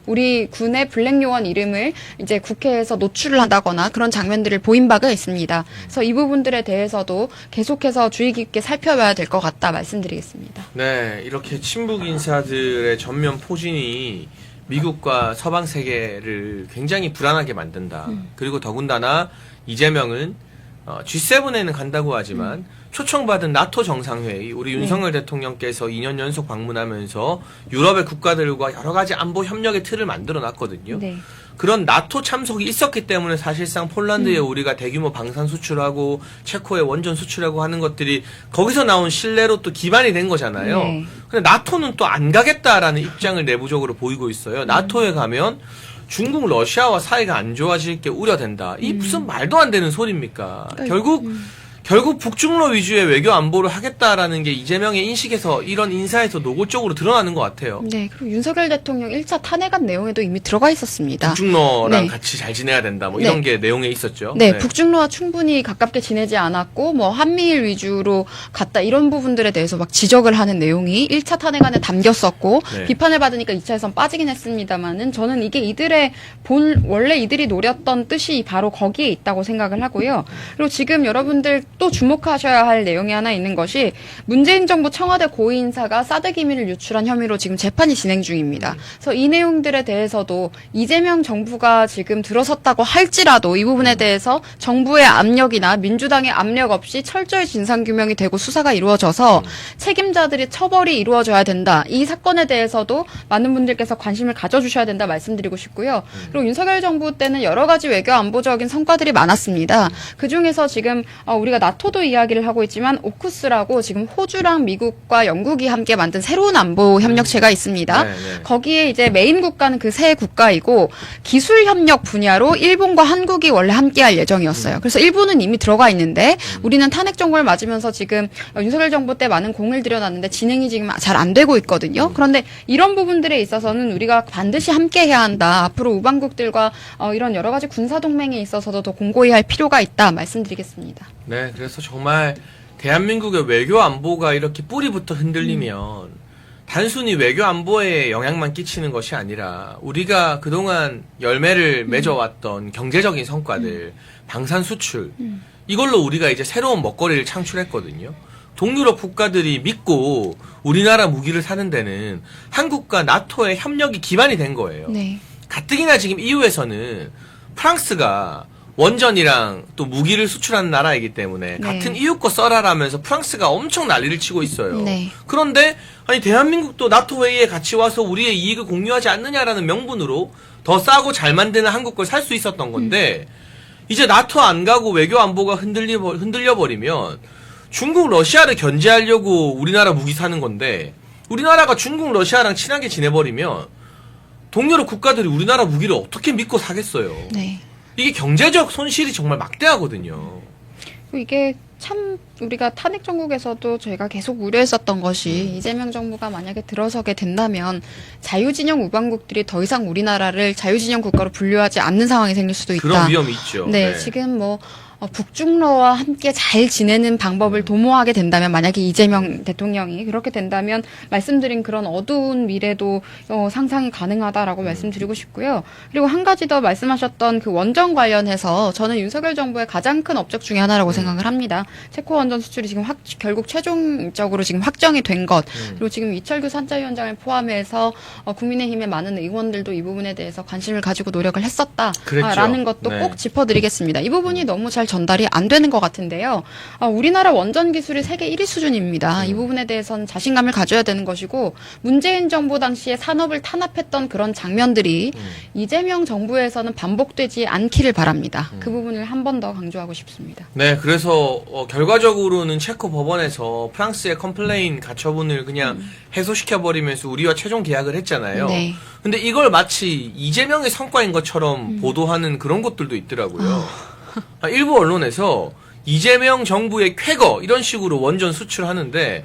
우리 군의 블랙 요원 이름을 이제 국회에서 노출을 한다거나 그런 장면들을 보인 바가 있습니다. 그래서 이 부분들에 대해서도 계속해서 주의 깊게 살펴봐야 될 것 같다 말씀드리겠습니다. 네, 이렇게 친북 인사들의 전면 포진이 미국과 서방 세계를 굉장히 불안하게 만든다. 그리고 더군다나 이재명은 G7에는 간다고 하지만 초청받은 나토 정상회의, 우리 윤석열 대통령께서 2년 연속 방문하면서 유럽의 국가들과 여러 가지 안보 협력의 틀을 만들어 놨거든요. 네. 그런 나토 참석이 있었기 때문에 사실상 폴란드에 우리가 대규모 방산 수출하고 체코에 원전 수출하고 하는 것들이 거기서 나온 신뢰로 또 기반이 된 거잖아요. 네. 근데 나토는 또 안 가겠다라는 입장을 내부적으로 보이고 있어요. 나토에 가면 중국, 러시아와 사이가 안 좋아질 게 우려된다. 이 무슨 말도 안 되는 소리입니까? 결국 북중러 위주의 외교 안보를 하겠다라는 게 이재명의 인식에서 이런 인사에서 노골적으로 드러나는 것 같아요. 네, 그리고 윤석열 대통령 1차 탄핵안 내용에도 이미 들어가 있었습니다. 북중러랑 네. 같이 잘 지내야 된다. 뭐 네. 이런 게 내용에 있었죠. 네, 북중러와 충분히 가깝게 지내지 않았고 뭐 한미일 위주로 갔다 이런 부분들에 대해서 막 지적을 하는 내용이 1차 탄핵안에 담겼었고 네. 비판을 받으니까 2차에선 빠지긴 했습니다만은 저는 이게 이들의 원래 이들이 노렸던 뜻이 바로 거기에 있다고 생각을 하고요. 그리고 지금 여러분들 또 주목하셔야 할 내용이 하나 있는 것이 문재인 정부 청와대 고위인사가 사드 기밀을 유출한 혐의로 지금 재판이 진행 중입니다. 그래서 이 내용들에 대해서도 이재명 정부가 지금 들어섰다고 할지라도 이 부분에 대해서 정부의 압력이나 민주당의 압력 없이 철저히 진상규명이 되고 수사가 이루어져서 책임자들이 처벌이 이루어져야 된다. 이 사건에 대해서도 많은 분들께서 관심을 가져주셔야 된다 말씀드리고 싶고요. 그리고 윤석열 정부 때는 여러 가지 외교 안보적인 성과들이 많았습니다. 그중에서 지금 우리가 나토도 이야기를 하고 있지만 오쿠스라고 지금 호주랑 미국과 영국이 함께 만든 새로운 안보 협력체가 있습니다. 네, 네. 거기에 이제 메인 국가는 그 세 국가이고 기술 협력 분야로 일본과 한국이 원래 함께할 예정이었어요. 그래서 일본은 이미 들어가 있는데 우리는 탄핵 정부를 맞으면서 지금 윤석열 정부 때 많은 공을 들여놨는데 진행이 지금 잘 안 되고 있거든요. 그런데 이런 부분들에 있어서는 우리가 반드시 함께해야 한다. 앞으로 우방국들과 이런 여러 가지 군사 동맹에 있어서도 더 공고히 할 필요가 있다 말씀드리겠습니다. 네, 그래서 정말 대한민국의 외교 안보가 이렇게 뿌리부터 흔들리면 단순히 외교 안보에 영향만 끼치는 것이 아니라 우리가 그동안 열매를 맺어왔던 경제적인 성과들, 방산 수출, 이걸로 우리가 이제 새로운 먹거리를 창출했거든요. 동유럽 국가들이 믿고 우리나라 무기를 사는 데는 한국과 나토의 협력이 기반이 된 거예요. 네. 가뜩이나 지금 EU에서는 프랑스가 원전이랑 또 무기를 수출하는 나라이기 때문에 네. 같은 EU 거 써라라면서 프랑스가 엄청 난리를 치고 있어요. 네. 그런데 아니 대한민국도 나토 회의에 같이 와서 우리의 이익을 공유하지 않느냐라는 명분으로 더 싸고 잘 만드는 한국 걸 살 수 있었던 건데 이제 나토 안 가고 외교 안보가 흔들려 버리면 중국 러시아를 견제하려고 우리나라 무기 사는 건데 우리나라가 중국 러시아랑 친하게 지내버리면 동유럽 국가들이 우리나라 무기를 어떻게 믿고 사겠어요. 네. 이게 경제적 손실이 정말 막대하거든요. 이게 참 우리가 탄핵 정국에서도 저희가 계속 우려했었던 것이 이재명 정부가 만약에 들어서게 된다면 자유진영 우방국들이 더 이상 우리나라를 자유진영 국가로 분류하지 않는 상황이 생길 수도 있다. 그런 위험이 있죠. 네, 지금 뭐 북중러와 함께 잘 지내는 방법을 도모하게 된다면, 만약에 이재명 대통령이 그렇게 된다면 말씀드린 그런 어두운 미래도 상상이 가능하다라고 말씀드리고 싶고요. 그리고 한 가지 더 말씀하셨던 그 원전 관련해서 저는 윤석열 정부의 가장 큰 업적 중에 하나라고 생각을 합니다. 체코 원전 수출이 지금 결국 최종적으로 지금 확정이 된 것, 그리고 지금 이철규 산자위원장을 포함해서 국민의힘의 많은 의원들도 이 부분에 대해서 관심을 가지고 노력을 했었다라는 것도 네. 꼭 짚어드리겠습니다. 이 부분이 너무 잘 전달이 안 되는 것 같은데요. 우리나라 원전 기술이 세계 1위 수준입니다. 이 부분에 대해서는 자신감을 가져야 되는 것이고, 문재인 정부 당시에 산업을 탄압했던 그런 장면들이 이재명 정부에서는 반복되지 않기를 바랍니다. 그 부분을 한 번 더 강조하고 싶습니다. 네, 그래서 결과적으로는 체코 법원에서 프랑스의 컴플레인 가처분을 그냥 해소시켜버리면서 우리와 최종 계약을 했잖아요. 네. 근데 이걸 마치 이재명의 성과인 것처럼 보도하는 그런 것들도 있더라고요. 일부 언론에서 이재명 정부의 쾌거 이런 식으로 원전 수출하는데,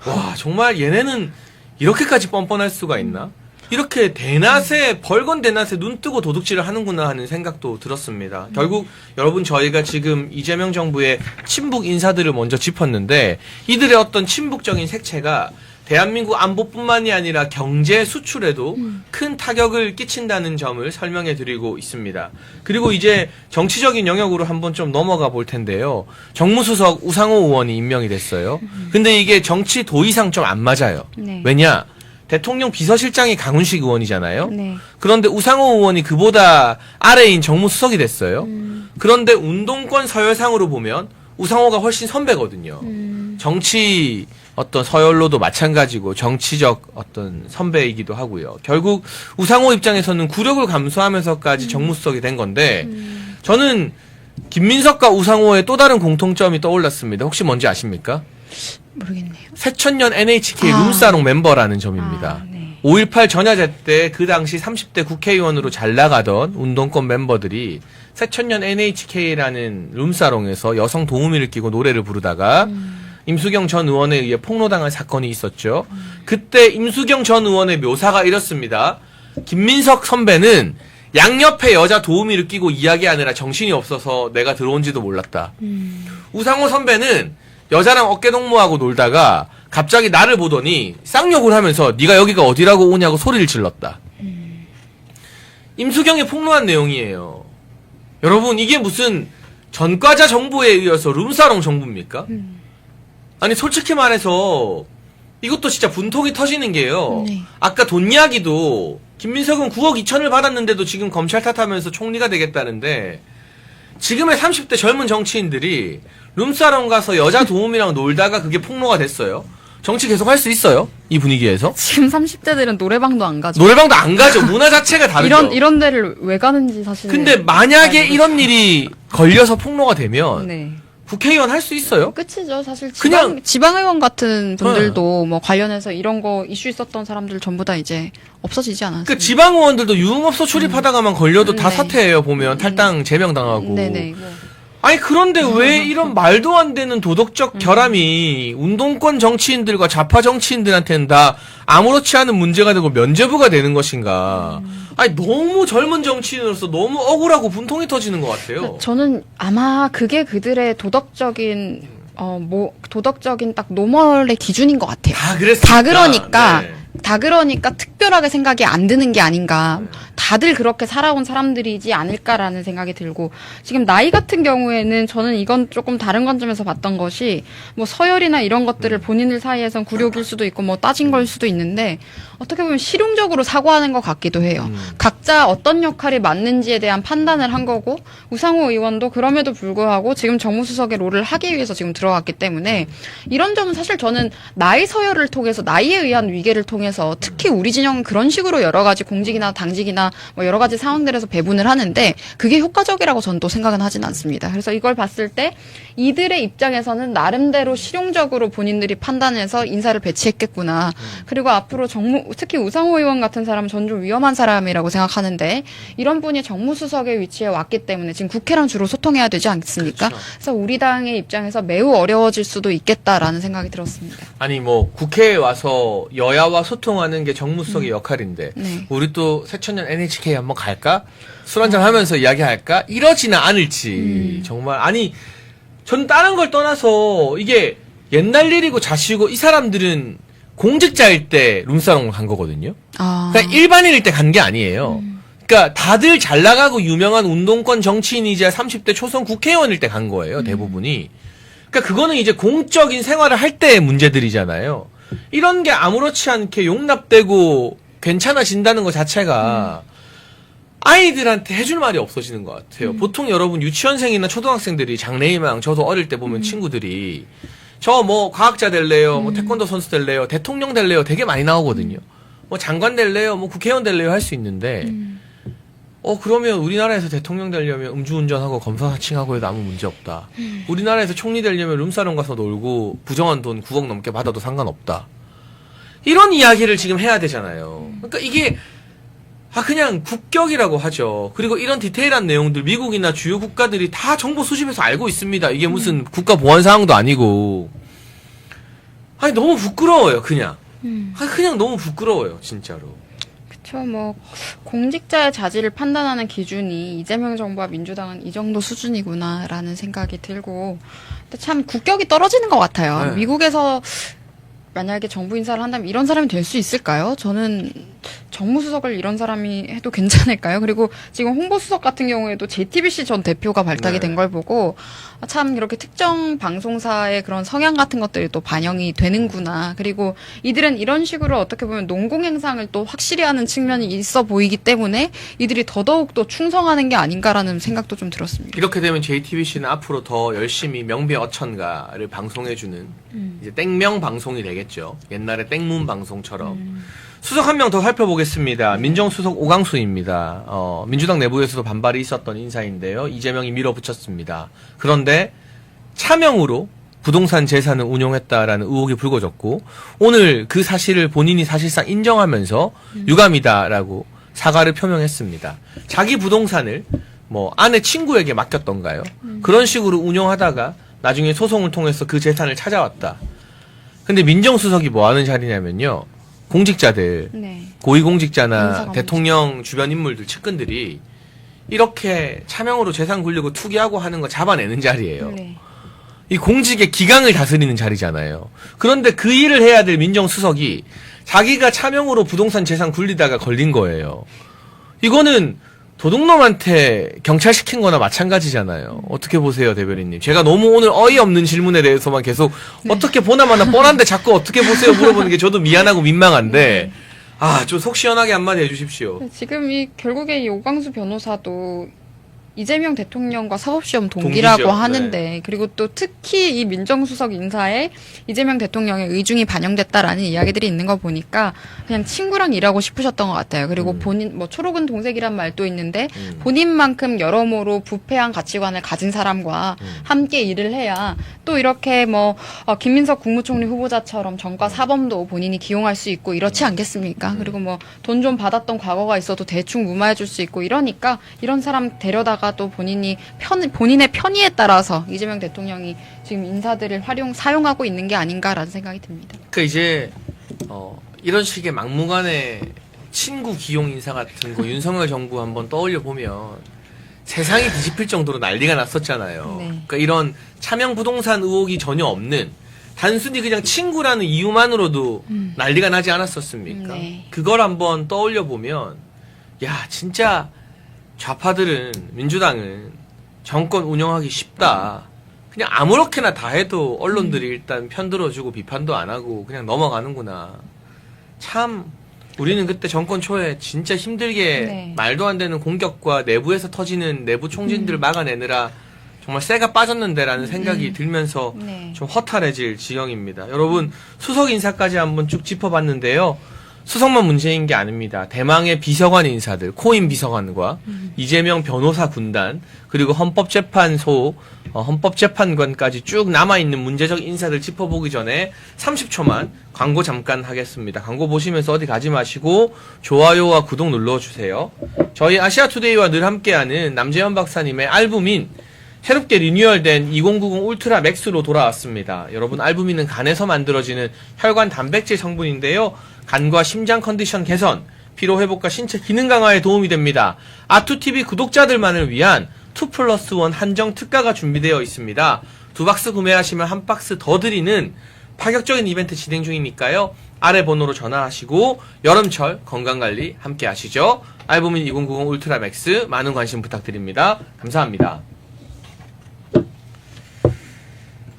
와, 정말 얘네는 이렇게까지 뻔뻔할 수가 있나? 이렇게 대낮에 벌건 대낮에 눈 뜨고 도둑질을 하는구나 하는 생각도 들었습니다. 결국 여러분, 저희가 지금 이재명 정부의 친북 인사들을 먼저 짚었는데, 이들의 어떤 친북적인 색채가 대한민국 안보뿐만이 아니라 경제 수출에도 큰 타격을 끼친다는 점을 설명해 드리고 있습니다. 그리고 이제 정치적인 영역으로 한번 좀 넘어가 볼 텐데요. 정무수석 우상호 의원이 임명이 됐어요. 근데 이게 정치 도의상 좀 안 맞아요. 네. 왜냐? 대통령 비서실장이 강훈식 의원이잖아요. 네. 그런데 우상호 의원이 그보다 아래인 정무수석이 됐어요. 그런데 운동권 서열상으로 보면 우상호가 훨씬 선배거든요. 정치 어떤 서열로도 마찬가지고 정치적 어떤 선배이기도 하고요. 결국 우상호 입장에서는 굴욕을 감수하면서까지 정무수석이 된 건데, 저는 김민석과 우상호의 또 다른 공통점이 떠올랐습니다. 혹시 뭔지 아십니까? 모르겠네요. 새천년 NHK 룸사롱 멤버라는 점입니다. 네. 5.18 전야제 때 그 당시 30대 국회의원으로 잘 나가던 운동권 멤버들이 새천년 NHK라는 룸사롱에서 여성 도우미를 끼고 노래를 부르다가 임수경 전 의원에 의해 폭로당한 사건이 있었죠. 그때 임수경 전 의원의 묘사가 이렇습니다. 김민석 선배는 양옆에 여자 도우미를 끼고 이야기하느라 정신이 없어서 내가 들어온지도 몰랐다. 우상호 선배는 여자랑 어깨동무하고 놀다가 갑자기 나를 보더니 쌍욕을 하면서 네가 여기가 어디라고 오냐고 소리를 질렀다. 임수경이 폭로한 내용이에요. 여러분, 이게 무슨 전과자 정부에 의해서 룸사롱 정부입니까? 아니, 솔직히 말해서 이것도 진짜 분통이 터지는 게요. 네. 아까 돈 이야기도 김민석은 9억 2천을 받았는데도 지금 검찰 탓하면서 총리가 되겠다는데, 지금의 30대 젊은 정치인들이 룸사롱 가서 여자 도우미랑 놀다가 그게 폭로가 됐어요. 정치 계속 할 수 있어요? 이 분위기에서? 지금 30대들은 노래방도 안 가죠. 노래방도 안 가죠. 문화 자체가 다르죠. 이런 데를 왜 가는지 사실. 근데 만약에 이런 일이 걸려서 폭로가 되면 네. 국회의원 할 수 있어요? 끝이죠. 사실 그냥- 지방의원 같은 분들도 뭐 관련해서 이런 거 이슈 있었던 사람들 전부 다 이제 없어지지 않았습니까? 그 지방 의원들도 유흥업소 출입하다가만 걸려도 다 네. 사퇴해요. 보면 탈당 제명당하고. 네네. 뭐. 아니, 그런데 왜 이런 말도 안 되는 도덕적 결함이 운동권 정치인들과 좌파 정치인들한테는 다 아무렇지 않은 문제가 되고 면죄부가 되는 것인가? 아니, 너무 젊은 정치인으로서 너무 억울하고 분통이 터지는 것 같아요. 저는 아마 그게 그들의 도덕적인 도덕적인 딱 노멀의 기준인 것 같아요. 다 그랬습니다. 다 그러니까 특별하게 생각이 안 드는 게 아닌가. 다들 그렇게 살아온 사람들이지 않을까라는 생각이 들고, 지금 나이 같은 경우에는 저는 이건 조금 다른 관점에서 봤던 것이, 뭐 서열이나 이런 것들을 본인들 사이에선 굴욕일 수도 있고 뭐 따진 걸 수도 있는데, 어떻게 보면 실용적으로 사고하는 것 같기도 해요. 각자 어떤 역할이 맞는지에 대한 판단을 한 거고, 우상호 의원도 그럼에도 불구하고 지금 정무수석의 롤을 하기 위해서 지금 들어갔기 때문에, 이런 점은 사실 저는 나이 서열을 통해서, 나이에 의한 위계를 통해서, 특히 우리 진영은 그런 식으로 여러 가지 공직이나 당직이나 뭐 여러 가지 상황들에서 배분을 하는데, 그게 효과적이라고 저는 또 생각은 하진 않습니다. 그래서 이걸 봤을 때 이들의 입장에서는 나름대로 실용적으로 본인들이 판단해서 인사를 배치했겠구나. 그리고 앞으로 특히 우상호 의원 같은 사람은 전 좀 위험한 사람이라고 생각하는데, 이런 분이 정무수석의 위치에 왔기 때문에 지금 국회랑 주로 소통해야 되지 않습니까? 그렇죠. 그래서 우리 당의 입장에서 매우 어려워질 수도 있겠다라는 생각이 들었습니다. 아니, 뭐 국회에 와서 여야와 소통 소통하는 게 정무수석의 역할인데 네. 우리 또 새천년 NHK 한번 갈까? 술 한잔 하면서 이야기할까? 이러지는 않을지 정말 아니 전 다른 걸 떠나서 이게 옛날 일이고 자시고 이 사람들은 공직자일 때 룸사롱을 간 거거든요. 아. 그러니까 일반인일 때 간 게 아니에요. 그러니까 다들 잘 나가고 유명한 운동권 정치인이자 30대 초선 국회의원일 때 간 거예요. 대부분이. 그러니까 그거는 이제 공적인 생활을 할 때의 문제들이잖아요. 이런 게 아무렇지 않게 용납되고 괜찮아진다는 것 자체가 아이들한테 해줄 말이 없어지는 것 같아요. 보통 여러분 유치원생이나 초등학생들이 장래희망 저도 어릴 때 보면 친구들이 저 뭐 과학자 될래요, 뭐 태권도 선수 될래요, 대통령 될래요 되게 많이 나오거든요. 뭐 장관 될래요, 뭐 국회의원 될래요 할 수 있는데 그러면 우리나라에서 대통령 되려면 음주운전하고 검사 사칭하고 해도 아무 문제 없다. 우리나라에서 총리 되려면 룸사롱 가서 놀고 부정한 돈 9억 넘게 받아도 상관없다. 이런 이야기를 지금 해야 되잖아요. 그러니까 이게 그냥 국격이라고 하죠. 그리고 이런 디테일한 내용들 미국이나 주요 국가들이 다 정보 수집해서 알고 있습니다. 이게 무슨 국가 보안 사항도 아니고. 아니 너무 부끄러워요, 그냥. 그냥 너무 부끄러워요, 진짜로. 그쵸, 뭐, 공직자의 자질을 판단하는 기준이 이재명 정부와 민주당은 이 정도 수준이구나라는 생각이 들고, 근데 참 국격이 떨어지는 것 같아요. 네. 미국에서 만약에 정부 인사를 한다면 이런 사람이 될 수 있을까요? 저는 정무수석을 이런 사람이 해도 괜찮을까요? 그리고 지금 홍보수석 같은 경우에도 JTBC 전 대표가 발탁이 네. 된 걸 보고 참 이렇게 특정 방송사의 그런 성향 같은 것들이 또 반영이 되는구나. 그리고 이들은 이런 식으로 어떻게 보면 농공행상을 또 확실히 하는 측면이 있어 보이기 때문에 이들이 더더욱 또 충성하는 게 아닌가라는 생각도 좀 들었습니다. 이렇게 되면 JTBC는 앞으로 더 열심히 명배어천가를 방송해주는 이제 땡명 방송이 되겠죠. 옛날에 땡문 방송처럼. 수석 한 명 더 살펴보겠습니다. 민정수석 오강수입니다. 민주당 내부에서도 반발이 있었던 인사인데요. 이재명이 밀어붙였습니다. 그런데 차명으로 부동산 재산을 운용했다라는 의혹이 불거졌고 오늘 그 사실을 본인이 사실상 인정하면서 유감이다라고 사과를 표명했습니다. 자기 부동산을 뭐 아내 친구에게 맡겼던가요? 그런 식으로 운용하다가 나중에 소송을 통해서 그 재산을 찾아왔다. 근데 민정수석이 뭐 하는 자리냐면요. 공직자들, 네. 고위공직자나 인사가 대통령 주변 인물들, 측근들이 이렇게 차명으로 재산 굴리고 투기하고 하는 거 잡아내는 자리예요. 네. 이 공직의 기강을 다스리는 자리잖아요. 그런데 그 일을 해야 될 민정수석이 자기가 차명으로 부동산 재산 굴리다가 걸린 거예요. 이거는 도둑놈한테 경찰 시킨 거나 마찬가지잖아요. 어떻게 보세요, 대변인님? 제가 너무 오늘 어이없는 질문에 대해서만 계속 어떻게 보나마나 뻔한데 자꾸 어떻게 보세요 물어보는 게 저도 미안하고 민망한데 좀 속 시원하게 한마디 해주십시오. 지금 결국에 이 오광수 변호사도 이재명 대통령과 사법시험 동기라고 동기죠. 하는데 네. 그리고 또 특히 이 민정수석 인사에 이재명 대통령의 의중이 반영됐다라는 이야기들이 있는 거 보니까 그냥 친구랑 일하고 싶으셨던 것 같아요. 그리고 본인 뭐 초록은 동색이란 말도 있는데 본인만큼 여러모로 부패한 가치관을 가진 사람과 함께 일을 해야 또 이렇게 뭐 김민석 국무총리 후보자처럼 정과 사범도 본인이 기용할 수 있고 이렇지 않겠습니까? 그리고 뭐 돈 좀 받았던 과거가 있어도 대충 무마해 줄 수 있고 이러니까 이런 사람 데려다가 또 본인의 편의에 따라서 이재명 대통령이 지금 인사들을 사용하고 있는 게 아닌가라는 생각이 듭니다. 그 이제 이런 식의 막무가내 친구 기용 인사 같은 거 윤석열 정부 한번 떠올려 보면 세상이 뒤집힐 정도로 난리가 났었잖아요. 네. 그러니까 이런 차명 부동산 의혹이 전혀 없는 단순히 그냥 친구라는 이유만으로도 난리가 나지 않았었습니까? 네. 그걸 한번 떠올려 보면 야 진짜 좌파들은 민주당은 정권 운영하기 쉽다. 그냥 아무렇게나 다 해도 언론들이 일단 편들어주고 비판도 안 하고 그냥 넘어가는구나. 참 우리는 그때 정권 초에 진짜 힘들게 네. 말도 안 되는 공격과 내부에서 터지는 내부 총진들을 막아내느라 정말 쇠가 빠졌는데라는 생각이 들면서 네. 좀 허탈해질 지경입니다. 여러분 수석 인사까지 한번 쭉 짚어봤는데요. 수석만 문제인 게 아닙니다. 대망의 비서관 인사들, 코인 비서관과 이재명 변호사 군단, 그리고 헌법재판소, 헌법재판관까지 쭉 남아있는 문제적 인사들 짚어보기 전에 30초만 광고 잠깐 하겠습니다. 광고 보시면서 어디 가지 마시고 좋아요와 구독 눌러주세요. 저희 아시아투데이와 늘 함께하는 남재현 박사님의 알부민, 새롭게 리뉴얼된 2090 울트라 맥스로 돌아왔습니다. 여러분 알부민은 간에서 만들어지는 혈관 단백질 성분인데요. 간과 심장 컨디션 개선, 피로 회복과 신체 기능 강화에 도움이 됩니다. 아투TV 구독자들만을 위한 2+1 한정 특가가 준비되어 있습니다. 2박스 구매하시면 1박스 더 드리는 파격적인 이벤트 진행 중이니까요. 아래 번호로 전화하시고 여름철 건강관리 함께 하시죠. 알부민 2090 울트라맥스 많은 관심 부탁드립니다. 감사합니다.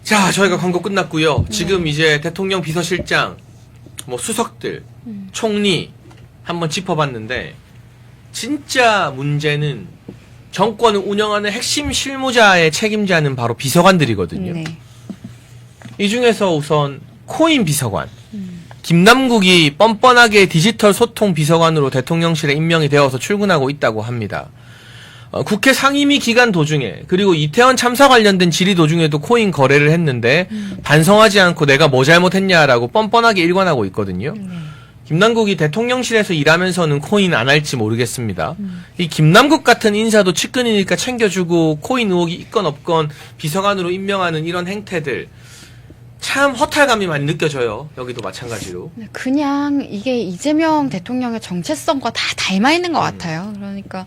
자, 저희가 광고 끝났고요. 지금 이제 대통령 비서실장, 뭐 수석들, 총리 한번 짚어봤는데 진짜 문제는 정권을 운영하는 핵심 실무자의 책임자는 바로 비서관들이거든요. 네. 이 중에서 우선 코인 비서관, 김남국이 뻔뻔하게 디지털 소통 비서관으로 대통령실에 임명이 되어서 출근하고 있다고 합니다. 국회 상임위 기간 도중에 그리고 이태원 참사 관련된 질의 도중에도 코인 거래를 했는데 반성하지 않고 내가 뭐 잘못했냐라고 뻔뻔하게 일관하고 있거든요. 김남국이 대통령실에서 일하면서는 코인 안 할지 모르겠습니다. 이 김남국 같은 인사도 측근이니까 챙겨주고 코인 의혹이 있건 없건 비서관으로 임명하는 이런 행태들 참 허탈감이 많이 느껴져요. 여기도 마찬가지로. 그냥 이게 이재명 대통령의 정체성과 다 닮아 있는 것 같아요. 그러니까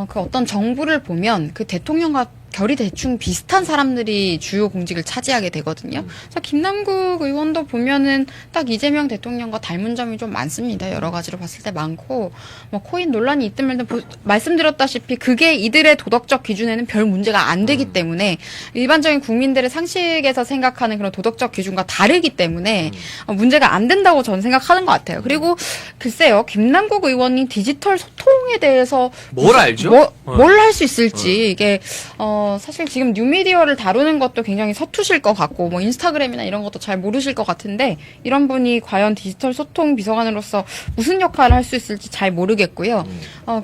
그 어떤 정부를 보면 그 대통령과 결이 대충 비슷한 사람들이 주요 공직을 차지하게 되거든요. 그래서 김남국 의원도 보면은 딱 이재명 대통령과 닮은 점이 좀 많습니다. 여러 가지로 봤을 때 많고, 뭐 코인 논란이 있든 말든 말씀드렸다시피 그게 이들의 도덕적 기준에는 별 문제가 안 되기 때문에 일반적인 국민들의 상식에서 생각하는 그런 도덕적 기준과 다르기 때문에 문제가 안 된다고 저는 생각하는 것 같아요. 그리고 글쎄요, 김남국 의원이 디지털 소통에 대해서 뭘 알죠? 뭘 할 수 있을지 이게 사실 지금 뉴미디어를 다루는 것도 굉장히 서투실 것 같고, 뭐 인스타그램이나 이런 것도 잘 모르실 것 같은데, 이런 분이 과연 디지털 소통 비서관으로서 무슨 역할을 할 수 있을지 잘 모르겠고요.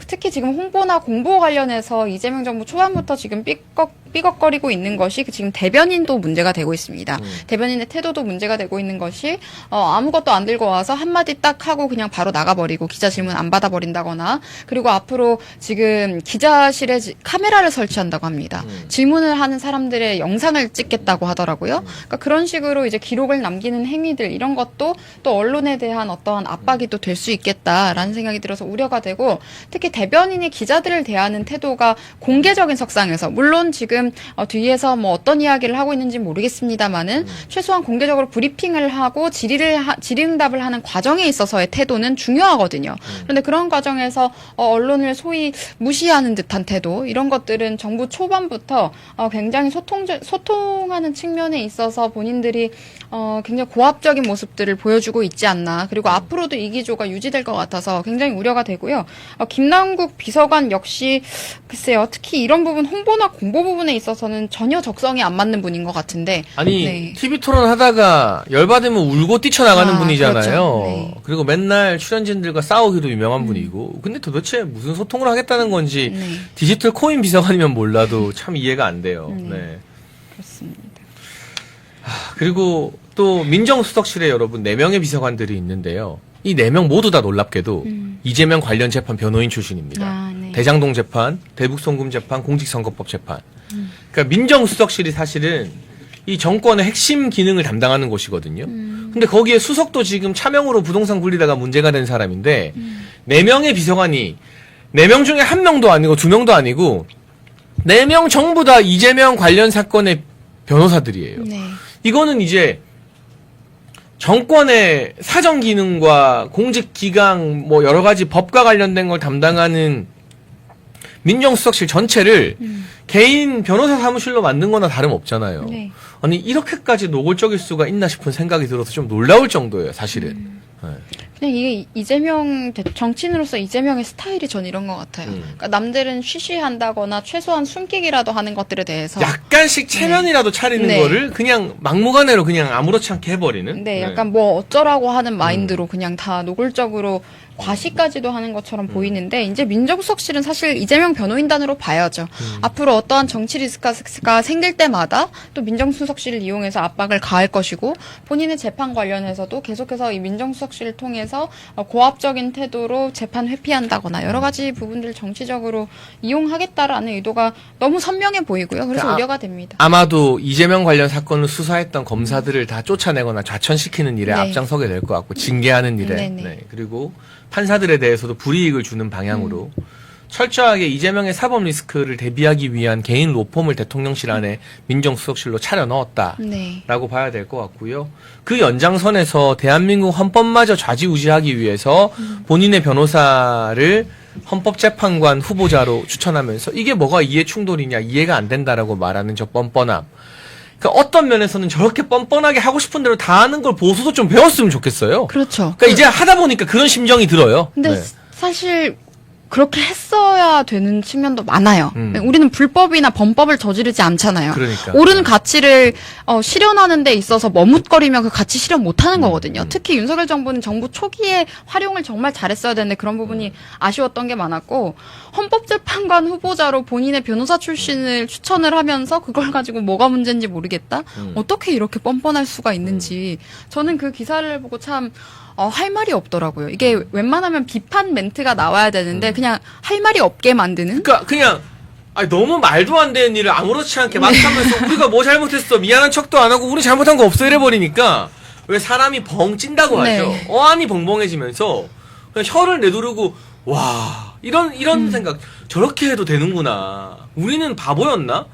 특히 지금 홍보나 공보 관련해서 이재명 정부 초반부터 지금 삐걱거리고 있는 것이 지금 대변인도 문제가 되고 있습니다. 대변인의 태도도 문제가 되고 있는 것이 아무것도 안 들고 와서 한마디 딱 하고 그냥 바로 나가버리고 기자 질문 안 받아버린다거나, 그리고 앞으로 지금 기자실에 카메라를 설치한다고 합니다. 질문을 하는 사람들의 영상을 찍겠다고 하더라고요. 그러니까 그런 식으로 이제 기록을 남기는 행위들, 이런 것도 또 언론에 대한 어떠한 압박이 또 될 수 있겠다라는 생각이 들어서 우려가 되고, 특히 대변인이 기자들을 대하는 태도가 공개적인 석상에서, 물론 지금 뒤에서 뭐 어떤 이야기를 하고 있는지 모르겠습니다만은 최소한 공개적으로 브리핑을 하고 질의응답을 하는 과정에 있어서의 태도는 중요하거든요. 그런데 그런 과정에서 언론을 소위 무시하는 듯한 태도, 이런 것들은 정부 초반부터 굉장히 소통하는 측면에 있어서 본인들이 굉장히 고압적인 모습들을 보여주고 있지 않나. 그리고 앞으로도 이 기조가 유지될 것 같아서 굉장히 우려가 되고요. 김남국 비서관 역시 글쎄요, 특히 이런 부분, 홍보나 공보 부분에 있어서는 전혀 적성이 안 맞는 분인 것 같은데. 아니, 네. TV 토론 하다가 열받으면 울고 뛰쳐나가는 분이잖아요. 그렇죠. 네. 그리고 맨날 출연진들과 싸우기도 유명한 분이고. 근데 도대체 무슨 소통을 하겠다는 건지 네. 디지털 코인 비서관이면 몰라도 참 이해가 안 돼요. 네. 그렇습니다. 그리고 또 민정수석실에 여러분 4명의 비서관들이 있는데요. 이 4명 모두 다 놀랍게도 이재명 관련 재판 변호인 출신입니다. 네. 대장동 재판, 대북송금 재판, 공직선거법 재판. 그러니까 민정수석실이 사실은 이 정권의 핵심 기능을 담당하는 곳이거든요. 근데 거기에 수석도 지금 차명으로 부동산 굴리다가 문제가 된 사람인데 4명의 비서관이 4명 중에 1명도 아니고 2명도 아니고 4명 전부 다 이재명 관련 사건의 변호사들이에요. 네. 이거는 이제 정권의 사정 기능과 공직 기강 뭐 여러 가지 법과 관련된 걸 담당하는 민정수석실 전체를 개인 변호사 사무실로 만든 거나 다름없잖아요. 네. 아니 이렇게까지 노골적일 수가 있나 싶은 생각이 들어서 좀 놀라울 정도예요, 사실은. 네. 그냥 이게 이재명 정치인으로서 이재명의 스타일이 전 이런 것 같아요. 그러니까 남들은 쉬쉬한다거나 최소한 숨기기라도 하는 것들에 대해서 약간씩 체면이라도 차리는 네. 거를 그냥 막무가내로 그냥 아무렇지 않게 해버리는. 네, 약간 뭐 어쩌라고 하는 마인드로 그냥 다 노골적으로 과시까지도 하는 것처럼 보이는데, 이제 민정수석실은 사실 이재명 변호인단으로 봐야죠. 앞으로 어떠한 정치 리스크가 생길 때마다 또 민정수석실을 이용해서 압박을 가할 것이고, 본인의 재판 관련해서도 계속해서 이 민정수석실을 통해서 해서 고압적인 태도로 재판 회피한다거나 여러 가지 부분들 정치적으로 이용하겠다라는 의도가 너무 선명해 보이고요. 그래서 우려가 됩니다. 아마도 이재명 관련 사건을 수사했던 검사들을 다 쫓아내거나 좌천시키는 일에 네. 앞장서게 될 것 같고 징계하는 일에 네네. 네. 그리고 판사들에 대해서도 불이익을 주는 방향으로 철저하게 이재명의 사법 리스크를 대비하기 위한 개인 로펌을 대통령실 안에 민정수석실로 차려 넣었다라고 네. 봐야 될 것 같고요. 그 연장선에서 대한민국 헌법마저 좌지우지하기 위해서 본인의 변호사를 헌법재판관 후보자로 추천하면서 이게 뭐가 이해충돌이냐, 이해가 안 된다라고 말하는 저 뻔뻔함. 그러니까 어떤 면에서는 저렇게 뻔뻔하게 하고 싶은 대로 다 하는 걸 보수도 좀 배웠으면 좋겠어요. 그렇죠. 그러니까 이제 하다 보니까 그런 심정이 들어요. 근데 네. 사실 그렇게 했어야 되는 측면도 많아요. 음. 우리는 불법이나 범법을 저지르지 않잖아요. 그러니까. 옳은 가치를 실현하는 데 있어서 머뭇거리면 그 가치 실현 못하는 거거든요. 특히 윤석열 정부는 정부 초기에 활용을 정말 잘했어야 되는데 그런 부분이 아쉬웠던 게 많았고 헌법재판관 후보자로 본인의 변호사 출신을 추천을 하면서 그걸 가지고 뭐가 문제인지 모르겠다. 어떻게 이렇게 뻔뻔할 수가 있는지 저는 그 기사를 보고 참 할 말이 없더라고요. 이게 웬만하면 비판 멘트가 나와야 되는데 그냥 할 말이 없게 만드는. 그러니까 그냥 아니, 너무 말도 안 되는 일을 아무렇지 않게 막 하면서 우리가 뭐 잘못했어 미안한 척도 안 하고 우리 잘못한 거 없어 이래버리니까 왜 사람이 벙 찐다고 네. 하죠. 어안이 벙벙해지면서 그냥 혀를 내두르고 와 이런 생각 저렇게 해도 되는구나. 우리는 바보였나?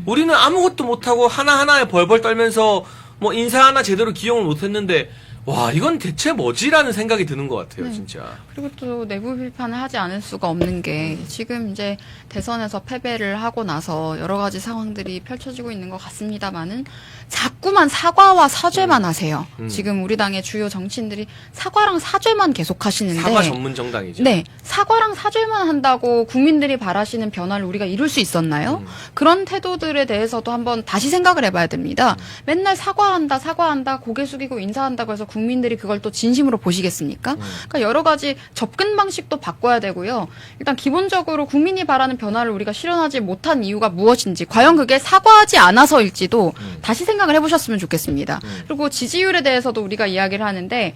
우리는 아무것도 못하고 하나하나에 벌벌 떨면서 뭐 인사 하나 제대로 기용을 못했는데 와 이건 대체 뭐지라는 생각이 드는 것 같아요. 진짜. 그리고 또 내부 비판을 하지 않을 수가 없는 게 지금 이제 대선에서 패배를 하고 나서 여러 가지 상황들이 펼쳐지고 있는 것 같습니다만은 자꾸만 사과와 사죄만 하세요. 지금 우리 당의 주요 정치인들이 사과랑 사죄만 계속 하시는데 사과 전문 정당이죠. 네, 사과랑 사죄만 한다고 국민들이 바라시는 변화를 우리가 이룰 수 있었나요? 그런 태도들에 대해서도 한번 다시 생각을 해봐야 됩니다. 맨날 사과한다, 고개 숙이고 인사한다고 해서 국민들이 그걸 또 진심으로 보시겠습니까? 그러니까 여러 가지 접근 방식도 바꿔야 되고요. 일단 기본적으로 국민이 바라는 변화를 우리가 실현하지 못한 이유가 무엇인지, 과연 그게 사과하지 않아서일지도 다시 생각을 해보셨으면 좋겠습니다. 그리고 지지율에 대해서도 우리가 이야기를 하는데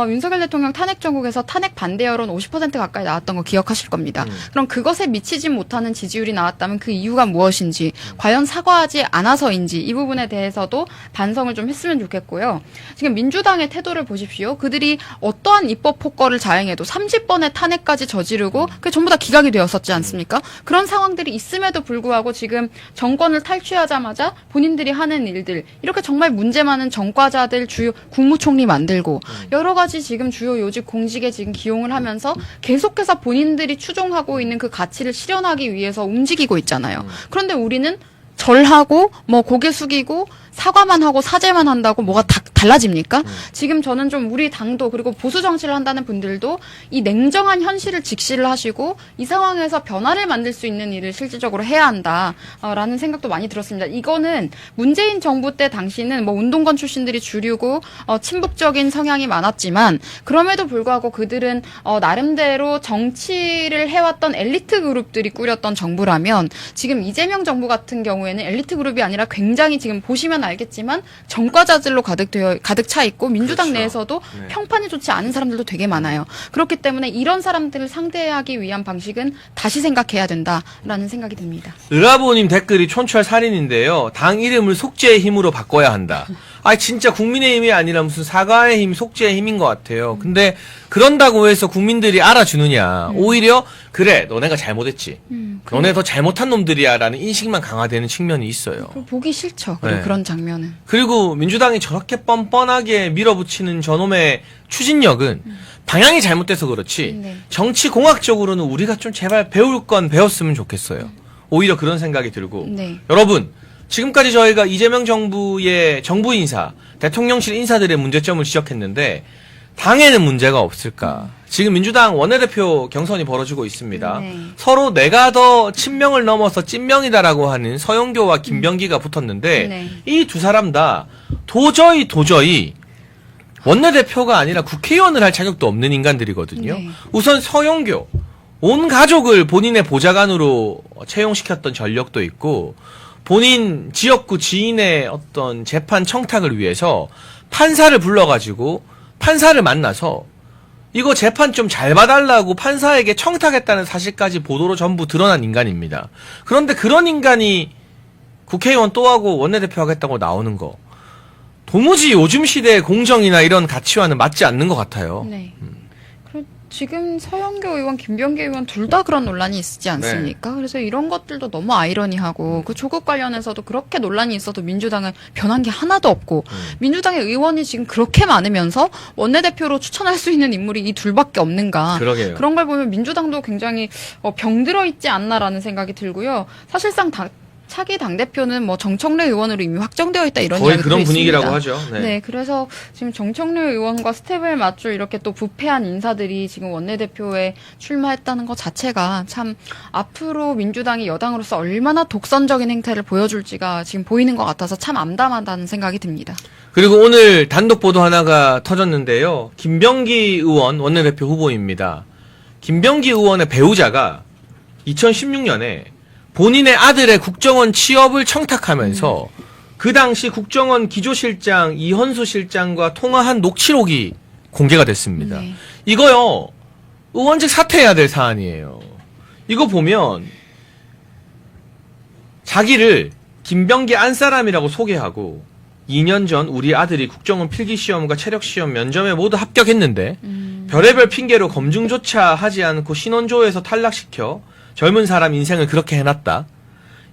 윤석열 대통령 탄핵 전국에서 탄핵 반대 여론 50% 가까이 나왔던 거 기억하실 겁니다. 그럼 그것에 미치지 못하는 지지율이 나왔다면 그 이유가 무엇인지, 과연 사과하지 않아서인지 이 부분에 대해서도 반성을 좀 했으면 좋겠고요. 지금 민주당의 태도를 보십시오. 그들이 어떠한 입법 폭거를 자행해도 30번의 탄핵까지 저지르고 그게 전부 다 기각이 되었었지 않습니까? 그런 상황들이 있음에도 불구하고 지금 정권을 탈취하자마자 본인들이 하는 일들, 이렇게 정말 문제 많은 전과자들 주요 국무총리 만들고 여러 가지 지금 주요 요직 공직에 지금 기용을 하면서 계속해서 본인들이 추종하고 있는 그 가치를 실현하기 위해서 움직이고 있잖아요. 그런데 우리는 절하고 뭐 고개 숙이고 사과만 하고 사죄만 한다고 뭐가 달라집니까? 지금 저는 좀 우리 당도 그리고 보수 정치를 한다는 분들도 이 냉정한 현실을 직시를 하시고 이 상황에서 변화를 만들 수 있는 일을 실질적으로 해야 한다라는 생각도 많이 들었습니다. 이거는 문재인 정부 때 당시는 뭐 운동권 출신들이 주류고 친북적인 성향이 많았지만 그럼에도 불구하고 그들은 나름대로 정치를 해왔던 엘리트 그룹들이 꾸렸던 정부라면 지금 이재명 정부 같은 경우에는 엘리트 그룹이 아니라 굉장히 지금 보시면 알겠지만 전과자들로 가득 차 있고 민주당 그렇죠. 내에서도 네. 평판이 좋지 않은 사람들도 되게 많아요. 그렇기 때문에 이런 사람들을 상대하기 위한 방식은 다시 생각해야 된다라는 생각이 듭니다. 으라보님 댓글이 촌철살인인데요. 당 이름을 속죄의 힘으로 바꿔야 한다. 아 진짜 국민의힘이 아니라 무슨 사과의 힘, 속죄의 힘인 것 같아요. 근데 그런다고 해서 국민들이 알아주느냐. 오히려 그래 너네가 잘못했지. 너네 더 잘못한 놈들이야라는 인식만 강화되는 측면이 있어요. 보기 싫죠. 그리고 네. 그런 장면은. 그리고 민주당이 저렇게 뻔뻔하게 밀어붙이는 저놈의 추진력은 방향이 잘못돼서 그렇지 네. 정치 공학적으로는 우리가 좀 제발 배울 건 배웠으면 좋겠어요. 오히려 그런 생각이 들고 네. 여러분 지금까지 저희가 이재명 정부의 정부 인사, 대통령실 인사들의 문제점을 지적했는데 당에는 문제가 없을까? 지금 민주당 원내대표 경선이 벌어지고 있습니다. 네. 서로 내가 더 친명을 넘어서 찐명이다라고 하는 서영교와 김병기가 붙었는데 네. 이 두 사람 다 도저히 원내대표가 아니라 국회의원을 할 자격도 없는 인간들이거든요. 네. 우선 서영교 온 가족을 본인의 보좌관으로 채용시켰던 전력도 있고 본인 지역구 지인의 어떤 재판 청탁을 위해서 판사를 불러가지고 판사를 만나서 이거 재판 좀 잘 봐달라고 판사에게 청탁했다는 사실까지 보도로 전부 드러난 인간입니다. 그런데 그런 인간이 국회의원 또 하고 원내대표 하겠다고 나오는 거 도무지 요즘 시대의 공정이나 이런 가치와는 맞지 않는 것 같아요. 네. 그리고 지금 서영교 의원, 김병기 의원 둘 다 그런 논란이 있지 않습니까? 그래서 이런 것들도 너무 아이러니하고 그 조국 관련해서도 그렇게 논란이 있어도 민주당은 변한 게 하나도 없고 민주당의 의원이 지금 그렇게 많으면서 원내대표로 추천할 수 있는 인물이 이 둘밖에 없는가? 그러게요. 그런 걸 보면 민주당도 굉장히 병들어 있지 않나라는 생각이 들고요. 사실상 차기 당대표는 뭐 정청래 의원으로 이미 확정되어 있다 이런 거의 이야기도 그런 있습니다. 분위기라고 하죠. 네. 네, 그래서 지금 정청래 의원과 스텝을 맞출 이렇게 또 부패한 인사들이 지금 원내대표에 출마했다는 것 자체가 참 앞으로 민주당이 여당으로서 얼마나 독선적인 행태를 보여줄지가 지금 보이는 것 같아서 참 암담하다는 생각이 듭니다. 그리고 오늘 단독 보도 하나가 터졌는데요. 김병기 의원 원내대표 후보입니다. 김병기 의원의 배우자가 2016년에 본인의 아들의 국정원 취업을 청탁하면서 그 당시 국정원 기조실장 이현수 실장과 통화한 녹취록이 공개가 됐습니다. 네. 이거요, 의원직 사퇴해야 될 사안이에요. 이거 보면 자기를 김병기 안사람이라고 소개하고 2년 전 우리 아들이 국정원 필기시험과 체력시험 면접에 모두 합격했는데 별의별 핑계로 검증조차 하지 않고 신원조회에서 탈락시켜 젊은 사람 인생을 그렇게 해놨다.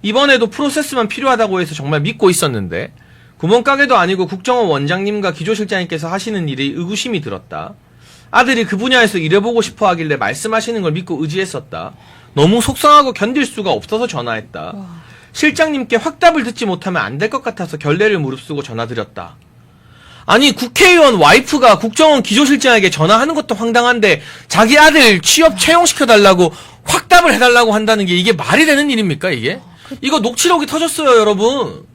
이번에도 프로세스만 필요하다고 해서 정말 믿고 있었는데 구멍가게도 아니고 국정원 원장님과 기조실장님께서 하시는 일이 의구심이 들었다. 아들이 그 분야에서 일해보고 싶어 하길래 말씀하시는 걸 믿고 의지했었다. 너무 속상하고 견딜 수가 없어서 전화했다. 실장님께 확답을 듣지 못하면 안 될 것 같아서 결례를 무릅쓰고 전화드렸다. 아니 국회의원 와이프가 국정원 기조실장에게 전화하는 것도 황당한데 자기 아들 취업 채용시켜달라고 확답을 해달라고 한다는 게 이게 말이 되는 일입니까 이게? 이거 녹취록이 터졌어요 여러분.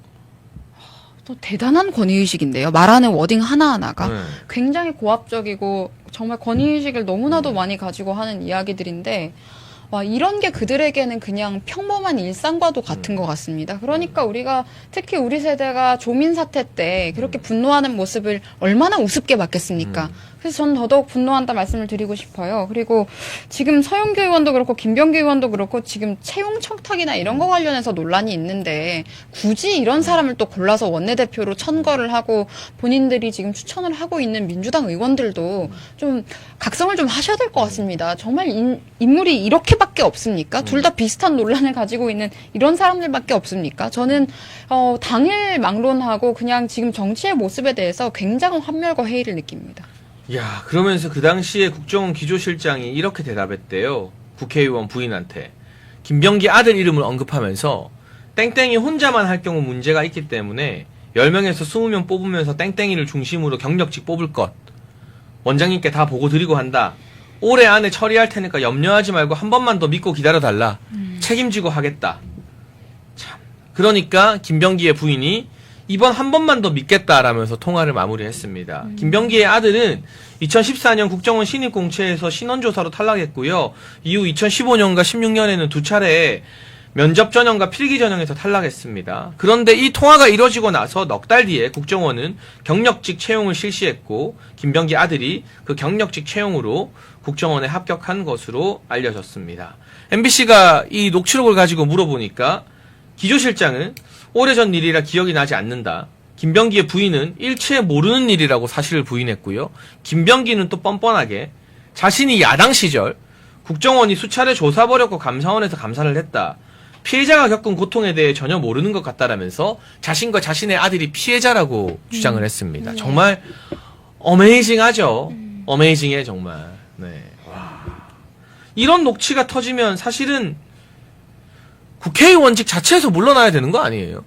또 대단한 권위의식인데요. 말하는 워딩 하나하나가 네. 굉장히 고압적이고 정말 권위의식을 너무나도 많이 가지고 하는 이야기들인데 와, 이런 게 그들에게는 그냥 평범한 일상과도 같은 것 같습니다. 그러니까 우리가 특히 우리 세대가 조민 사태 때 그렇게 분노하는 모습을 얼마나 우습게 봤겠습니까? 그래서 저는 더더욱 분노한다 말씀을 드리고 싶어요. 그리고 지금 서영교 의원도 그렇고 김병기 의원도 그렇고 지금 채용 청탁이나 이런 거 관련해서 논란이 있는데 굳이 이런 사람을 또 골라서 원내대표로 천거를 하고 본인들이 지금 추천을 하고 있는 민주당 의원들도 좀 각성을 좀 하셔야 될 것 같습니다. 정말 인물이 이렇게밖에 없습니까? 둘 다 비슷한 논란을 가지고 있는 이런 사람들밖에 없습니까? 저는 당일 막론하고 그냥 지금 정치의 모습에 대해서 굉장한 환멸과 회의를 느낍니다. 야, 그러면서 그 당시에 국정원 기조실장이 이렇게 대답했대요. 국회의원 부인한테. 김병기 아들 이름을 언급하면서 땡땡이 혼자만 할 경우 문제가 있기 때문에 10명에서 20명 뽑으면서 땡땡이를 중심으로 경력직 뽑을 것. 원장님께 다 보고 드리고 한다. 올해 안에 처리할 테니까 염려하지 말고 한 번만 더 믿고 기다려달라. 책임지고 하겠다. 참. 그러니까 김병기의 부인이 이번 한 번만 더 믿겠다라면서 통화를 마무리했습니다. 김병기의 아들은 2014년 국정원 신입공채에서 신원조사로 탈락했고요. 이후 2015년과 16년에는 두 차례 면접 전형과 필기 전형에서 탈락했습니다. 그런데 이 통화가 이뤄지고 나서 넉 달 뒤에 국정원은 경력직 채용을 실시했고 김병기 아들이 그 경력직 채용으로 국정원에 합격한 것으로 알려졌습니다. MBC가 이 녹취록을 가지고 물어보니까 기조실장은 오래전 일이라 기억이 나지 않는다. 김병기의 부인은 일체 모르는 일이라고 사실을 부인했고요. 김병기는 또 뻔뻔하게 자신이 야당 시절 국정원이 수차례 조사 벌였고 감사원에서 감사를 했다. 피해자가 겪은 고통에 대해 전혀 모르는 것 같다라면서 자신과 자신의 아들이 피해자라고 주장을 했습니다. 정말 어메이징하죠. 어메이징해 정말. 네. 와. 이런 녹취가 터지면 사실은 국회의원직 자체에서 물러나야 되는 거 아니에요?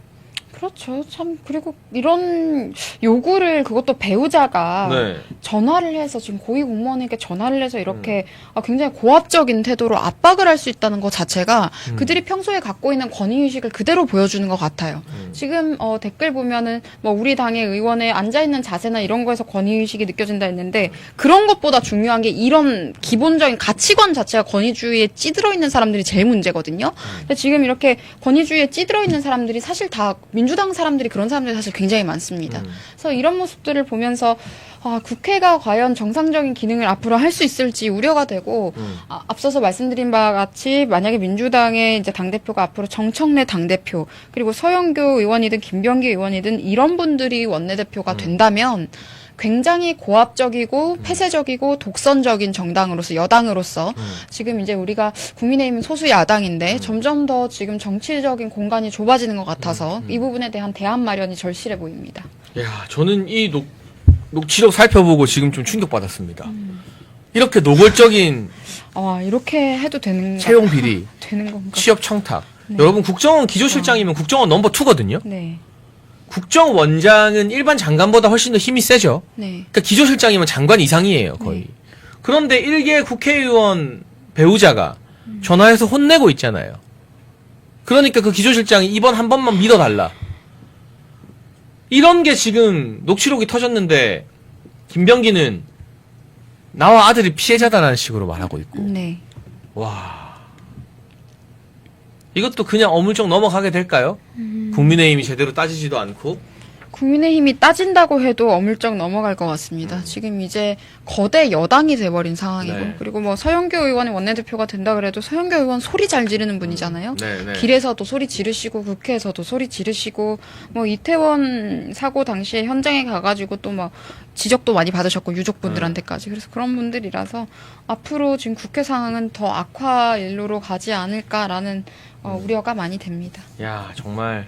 그렇죠. 참 그리고 이런 요구를 그것도 배우자가 네. 전화를 해서 지금 고위 공무원에게 전화를 해서 이렇게 굉장히 고압적인 태도로 압박을 할 수 있다는 것 자체가 그들이 평소에 갖고 있는 권위의식을 그대로 보여주는 것 같아요. 지금 댓글 보면은 뭐 우리 당의 의원의 앉아있는 자세나 이런 거에서 권위의식이 느껴진다 했는데 그런 것보다 중요한 게 이런 기본적인 가치관 자체가 권위주의에 찌들어 있는 사람들이 제일 문제거든요. 근데 지금 이렇게 권위주의에 찌들어 있는 사람들이 사실 다 민주당 사람들이 그런 사람들이 사실 굉장히 많습니다. 그래서 이런 모습들을 보면서 국회가 과연 정상적인 기능을 앞으로 할 수 있을지 우려가 되고, 앞서서 말씀드린 바와 같이 만약에 민주당의 이제 당대표가 앞으로 정청래 당대표, 그리고 서영교 의원이든 김병기 의원이든 이런 분들이 원내대표가 된다면 굉장히 고압적이고 폐쇄적이고 독선적인 정당으로서, 여당으로서 지금 이제 우리가 국민의힘은 소수 야당인데 점점 더 지금 정치적인 공간이 좁아지는 것 같아서 이 부분에 대한 대안 마련이 절실해 보입니다. 야, 저는 이 녹취록 살펴보고 지금 좀 충격받았습니다. 이렇게 노골적인 이렇게 해도 되는 채용 비리, 되는 건가? 취업 청탁. 네. 여러분 국정원 기조실장이면 국정원 넘버 2거든요. 네. 국정원장은 일반 장관보다 훨씬 더 힘이 세죠. 네. 그러니까 기조실장이면 장관 이상이에요, 거의. 네. 그런데 일개 국회의원 배우자가 전화해서 혼내고 있잖아요. 그러니까 그 기조실장이 이번 한 번만 믿어달라. 이런 게 지금 녹취록이 터졌는데 김병기는 나와 아들이 피해자다라는 식으로 말하고 있고. 네. 와. 이것도 그냥 어물쩍 넘어가게 될까요? 국민의힘이 제대로 따지지도 않고. 국민의힘이 따진다고 해도 어물쩍 넘어갈 것 같습니다. 지금 이제 거대 여당이 돼버린 상황이고, 네. 그리고 뭐 서영교 의원이 원내대표가 된다 그래도 서영교 의원 소리 잘 지르는 분이잖아요. 네. 길에서도 소리 지르시고 국회에서도 소리 지르시고, 뭐 이태원 사고 당시에 현장에 가가지고 또 막 지적도 많이 받으셨고 유족분들한테까지. 그래서 그런 분들이라서 앞으로 지금 국회 상황은 더 악화 일로로 가지 않을까라는 우려가 많이 됩니다. 야, 정말.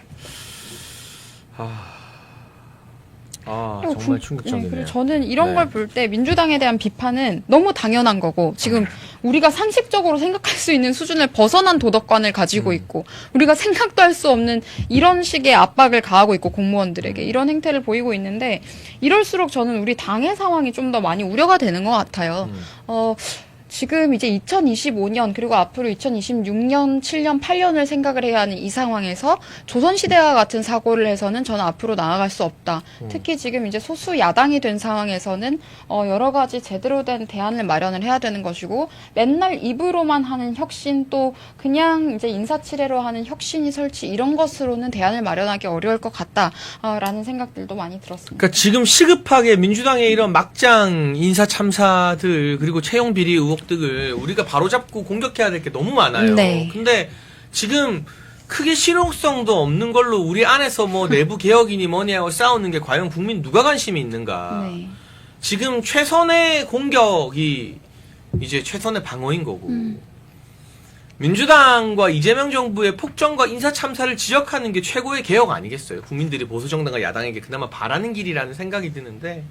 그리고 정말 네, 충격적이네요. 그리고 저는 이런 네. 걸 볼 때 민주당에 대한 비판은 너무 당연한 거고, 지금 우리가 상식적으로 생각할 수 있는 수준을 벗어난 도덕관을 가지고 있고, 우리가 생각도 할 수 없는 이런 식의 압박을 가하고 있고, 공무원들에게 이런 행태를 보이고 있는데, 이럴수록 저는 우리 당의 상황이 좀 더 많이 우려가 되는 것 같아요. 지금 이제 2025년 그리고 앞으로 2026년, 7년, 8년을 생각을 해야 하는 이 상황에서 조선시대와 같은 사고를 해서는 저는 앞으로 나아갈 수 없다. 특히 지금 이제 소수 야당이 된 상황에서는 여러 가지 제대로 된 대안을 마련을 해야 되는 것이고, 맨날 입으로만 하는 혁신, 또 그냥 이제 인사치레로 하는 혁신이 설치, 이런 것으로는 대안을 마련하기 어려울 것 같다라는 생각들도 많이 들었습니다. 그러니까 지금 시급하게 민주당의 이런 막장 인사 참사들 그리고 채용 비리 의혹들을 우리가 바로잡고 공격해야 될 게 너무 많아요. 네. 근데 지금 크게 실용성도 없는 걸로 우리 안에서 뭐 내부 개혁이니 뭐니 하고 싸우는 게 과연 국민 누가 관심이 있는가. 네. 지금 최선의 공격이 이제 최선의 방어인 거고. 민주당과 이재명 정부의 폭정과 인사 참사를 지적하는 게 최고의 개혁 아니겠어요? 국민들이 보수 정당과 야당에게 그나마 바라는 길이라는 생각이 드는데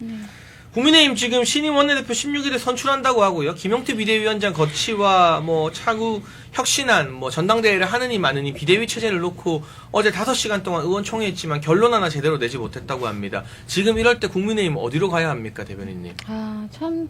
국민의힘 지금 신임 원내대표 16일에 선출한다고 하고요. 김용태 비대위원장 거치와 뭐 차구 혁신안 뭐 전당대회를 하느니 마느니 비대위 체제를 놓고 어제 5시간 동안 의원총회했지만 결론 하나 제대로 내지 못했다고 합니다. 지금 이럴 때 국민의힘 어디로 가야 합니까, 대변인님? 참,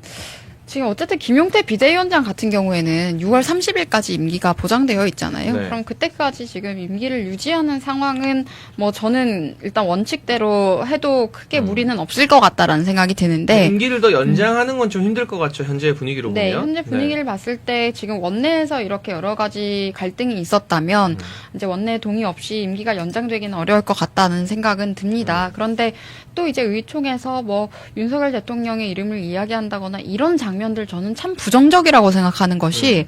지금 어쨌든 김용태 비대위원장 같은 경우에는 6월 30일까지 임기가 보장되어 있잖아요. 네. 그럼 그때까지 지금 임기를 유지하는 상황은 뭐 저는 일단 원칙대로 해도 크게 무리는 없을 것 같다라는 생각이 드는데, 임기를 더 연장하는 건 좀 힘들 것 같죠, 현재의 분위기로 네, 보면. 현재 분위기를 봤을 때 지금 원내에서 이렇게 여러 가지 갈등이 있었다면 이제 원내 동의 없이 임기가 연장되기는 어려울 것 같다는 생각은 듭니다. 그런데 또 이제 의총에서 뭐 윤석열 대통령의 이름을 이야기한다거나 이런 장면들 저는 참 부정적이라고 생각하는 것이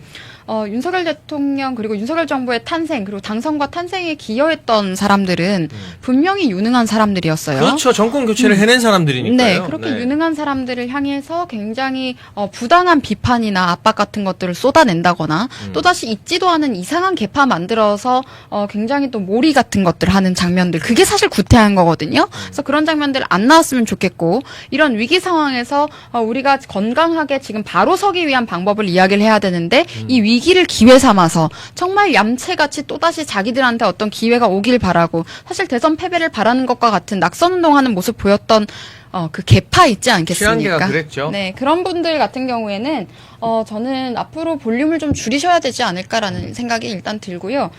윤석열 대통령 그리고 윤석열 정부의 탄생 그리고 당선과 탄생에 기여했던 사람들은 분명히 유능한 사람들이었어요. 그렇죠. 정권 교체를 해낸 사람들이니까요. 네, 그렇게 유능한 사람들을 향해서 굉장히 부당한 비판이나 압박 같은 것들을 쏟아낸다거나 또다시 있지도 않은 이상한 개파 만들어서 굉장히 또 몰이 같은 것들 하는 장면들, 그게 사실 구태한 거거든요. 그래서 그런 장면들 안 나왔으면 좋겠고, 이런 위기 상황에서 우리가 건강하게 지금 바로 서기 위한 방법을 이야기를 해야 되는데 이 위기를 기회 삼아서 정말 얌체같이 또다시 자기들한테 어떤 기회가 오길 바라고, 사실 대선 패배를 바라는 것과 같은 낙선운동하는 모습 보였던 그 개파 있지 않겠습니까? 취향계가 그랬죠. 네, 그런 분들 같은 경우에는 저는 앞으로 볼륨을 좀 줄이셔야 되지 않을까라는 생각이 일단 들고요.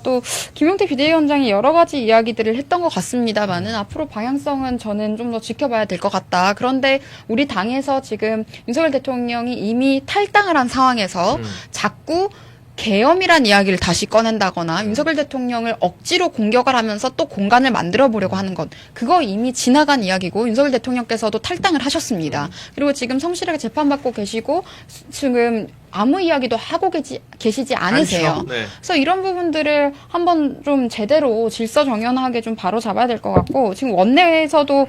또 김용태 비대위원장이 여러 가지 이야기들을 했던 것 같습니다만은 앞으로 방향성은 저는 좀 더 지켜봐야 될 것 같다. 그런데 우리 당에서 지금 윤석열 대통령이 이미 탈당을 한 상황에서 자꾸 계엄이란 이야기를 다시 꺼낸다거나 윤석열 대통령을 억지로 공격을 하면서 또 공간을 만들어 보려고 하는 것, 그거 이미 지나간 이야기고 윤석열 대통령께서도 탈당을 하셨습니다. 그리고 지금 성실하게 재판받고 계시고 지금 아무 이야기도 하고 계시지 않으세요. 않죠. 네. 그래서 이런 부분들을 한번 좀 제대로 질서 정연하게 좀 바로 잡아야 될 것 같고, 지금 원내에서도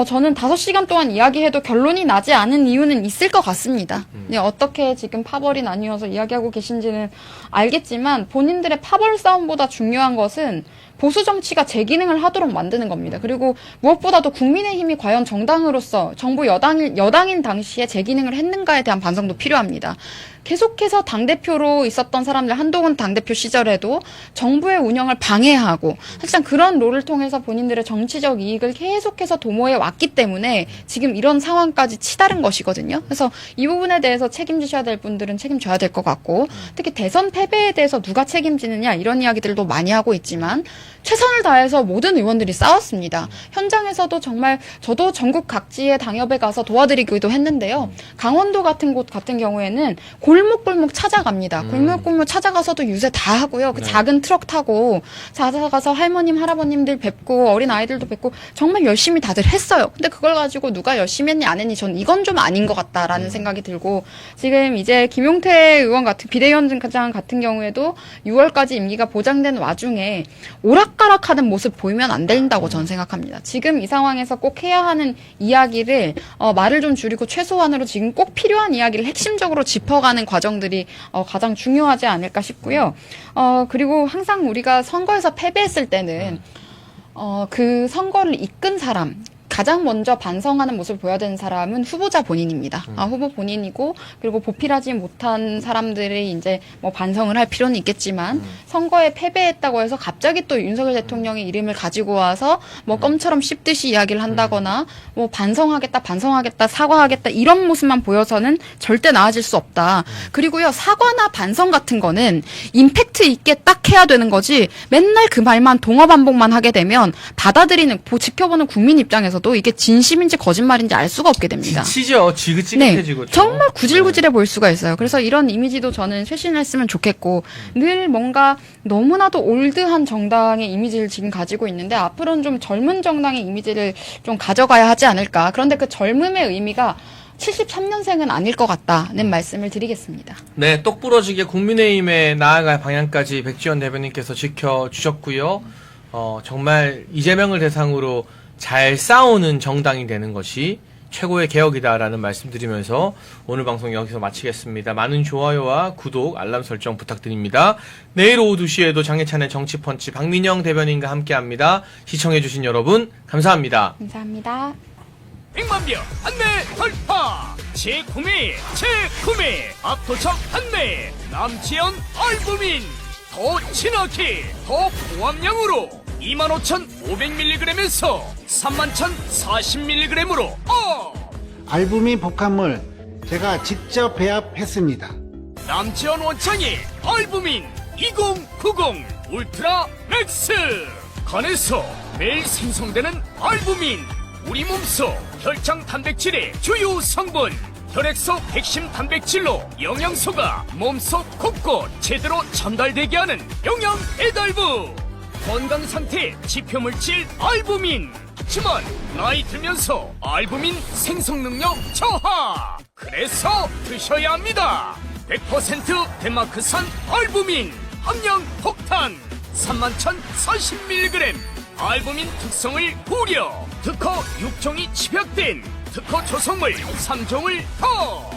저는 5시간 동안 이야기해도 결론이 나지 않은 이유는 있을 것 같습니다. 어떻게 지금 파벌이 나뉘어서 이야기하고 계신지는 알겠지만 본인들의 파벌 싸움보다 중요한 것은 보수 정치가 제 기능을 하도록 만드는 겁니다. 그리고 무엇보다도 국민의힘이 과연 정당으로서 정부 여당인 당시에 제 기능을 했는가에 대한 반성도 필요합니다. 계속해서 당대표로 있었던 사람들, 한동훈 당대표 시절에도 정부의 운영을 방해하고 사실상 그런 롤을 통해서 본인들의 정치적 이익을 계속해서 도모해 왔기 때문에 지금 이런 상황까지 치달은 것이거든요. 그래서 이 부분에 대해서 책임지셔야 될 분들은 책임져야 될 것 같고, 특히 대선 패배에 대해서 누가 책임지느냐 이런 이야기들도 많이 하고 있지만 최선을 다해서 모든 의원들이 싸웠습니다. 현장에서도 정말 저도 전국 각지의 당협에 가서 도와드리기도 했는데요. 강원도 같은 곳 같은 경우에는 골목골목 찾아갑니다. 골목골목 찾아가서도 유세 다 하고요. 그 작은 트럭 타고 찾아가서 할머님, 할아버님들 뵙고 어린 아이들도 뵙고 정말 열심히 다들 했어요. 근데 그걸 가지고 누가 열심히 했니 안 했니 전 이건 좀 아닌 것 같다라는 생각이 들고, 지금 이제 김용태 의원 같은 비대위원장 같은 경우에도 6월까지 임기가 보장된 와중에 오락가락하는 모습 보이면 안 된다고 저는 생각합니다. 지금 이 상황에서 꼭 해야 하는 이야기를 말을 좀 줄이고 최소한으로 지금 꼭 필요한 이야기를 핵심적으로 짚어가는 과정들이 가장 중요하지 않을까 싶고요. 그리고 항상 우리가 선거에서 패배했을 때는 그 선거를 이끈 사람, 가장 먼저 반성하는 모습을 보여야 되는 사람은 후보자 본인입니다. 후보 본인이고, 그리고 보필하지 못한 사람들이 이제 뭐 반성을 할 필요는 있겠지만 선거에 패배했다고 해서 갑자기 또 윤석열 대통령의 이름을 가지고 와서 뭐 껌처럼 씹듯이 이야기를 한다거나 뭐 반성하겠다, 사과하겠다 이런 모습만 보여서는 절대 나아질 수 없다. 그리고요, 사과나 반성 같은 거는 임팩트 있게 딱 해야 되는 거지 맨날 그 말만 동어 반복만 하게 되면 받아들이는, 지켜보는 국민 입장에서도 이게 진심인지 거짓말인지 알 수가 없게 됩니다. 지치죠. 지긋지긋해지고. 네, 정말 구질구질해 보일 수가 있어요. 그래서 이런 이미지도 저는 쇄신했으면 좋겠고, 늘 뭔가 너무나도 올드한 정당의 이미지를 지금 가지고 있는데 앞으로는 좀 젊은 정당의 이미지를 좀 가져가야 하지 않을까. 그런데 그 젊음의 의미가 73년생은 아닐 것 같다는 말씀을 드리겠습니다. 네, 똑부러지게 국민의힘에 나아갈 방향까지 백지원 대변인께서 지켜주셨고요. 정말 이재명을 대상으로 잘 싸우는 정당이 되는 것이 최고의 개혁이다라는 말씀드리면서 오늘 방송 여기서 마치겠습니다. 많은 좋아요와 구독, 알람 설정 부탁드립니다. 내일 오후 2시에도 장혜찬의 정치펀치 박민영 대변인과 함께합니다. 시청해주신 여러분 감사합니다. 감사합니다. 100만병 안내 돌파, 재구매 압도적 안내, 남지연 알부민 더 진하게 더 고함량으로 25,500mg에서 31,040mg으로 알부민 복합물 제가 직접 배합했습니다. 남지연 원창의 알부민 2090 울트라 맥스, 간에서 매일 생성되는 알부민, 우리 몸속 혈장 단백질의 주요 성분, 혈액속 핵심 단백질로 영양소가 몸속 곳곳 제대로 전달되게 하는 영양 배달부, 건강상태 지표물질 알부민. 하지만 나이 들면서 알부민 생성능력 저하, 그래서 드셔야 합니다. 100% 덴마크산 알부민 함량 폭탄 31,040mg, 알부민 특성을 고려 특허 6종이 집약된 특허 조성물 3종을 더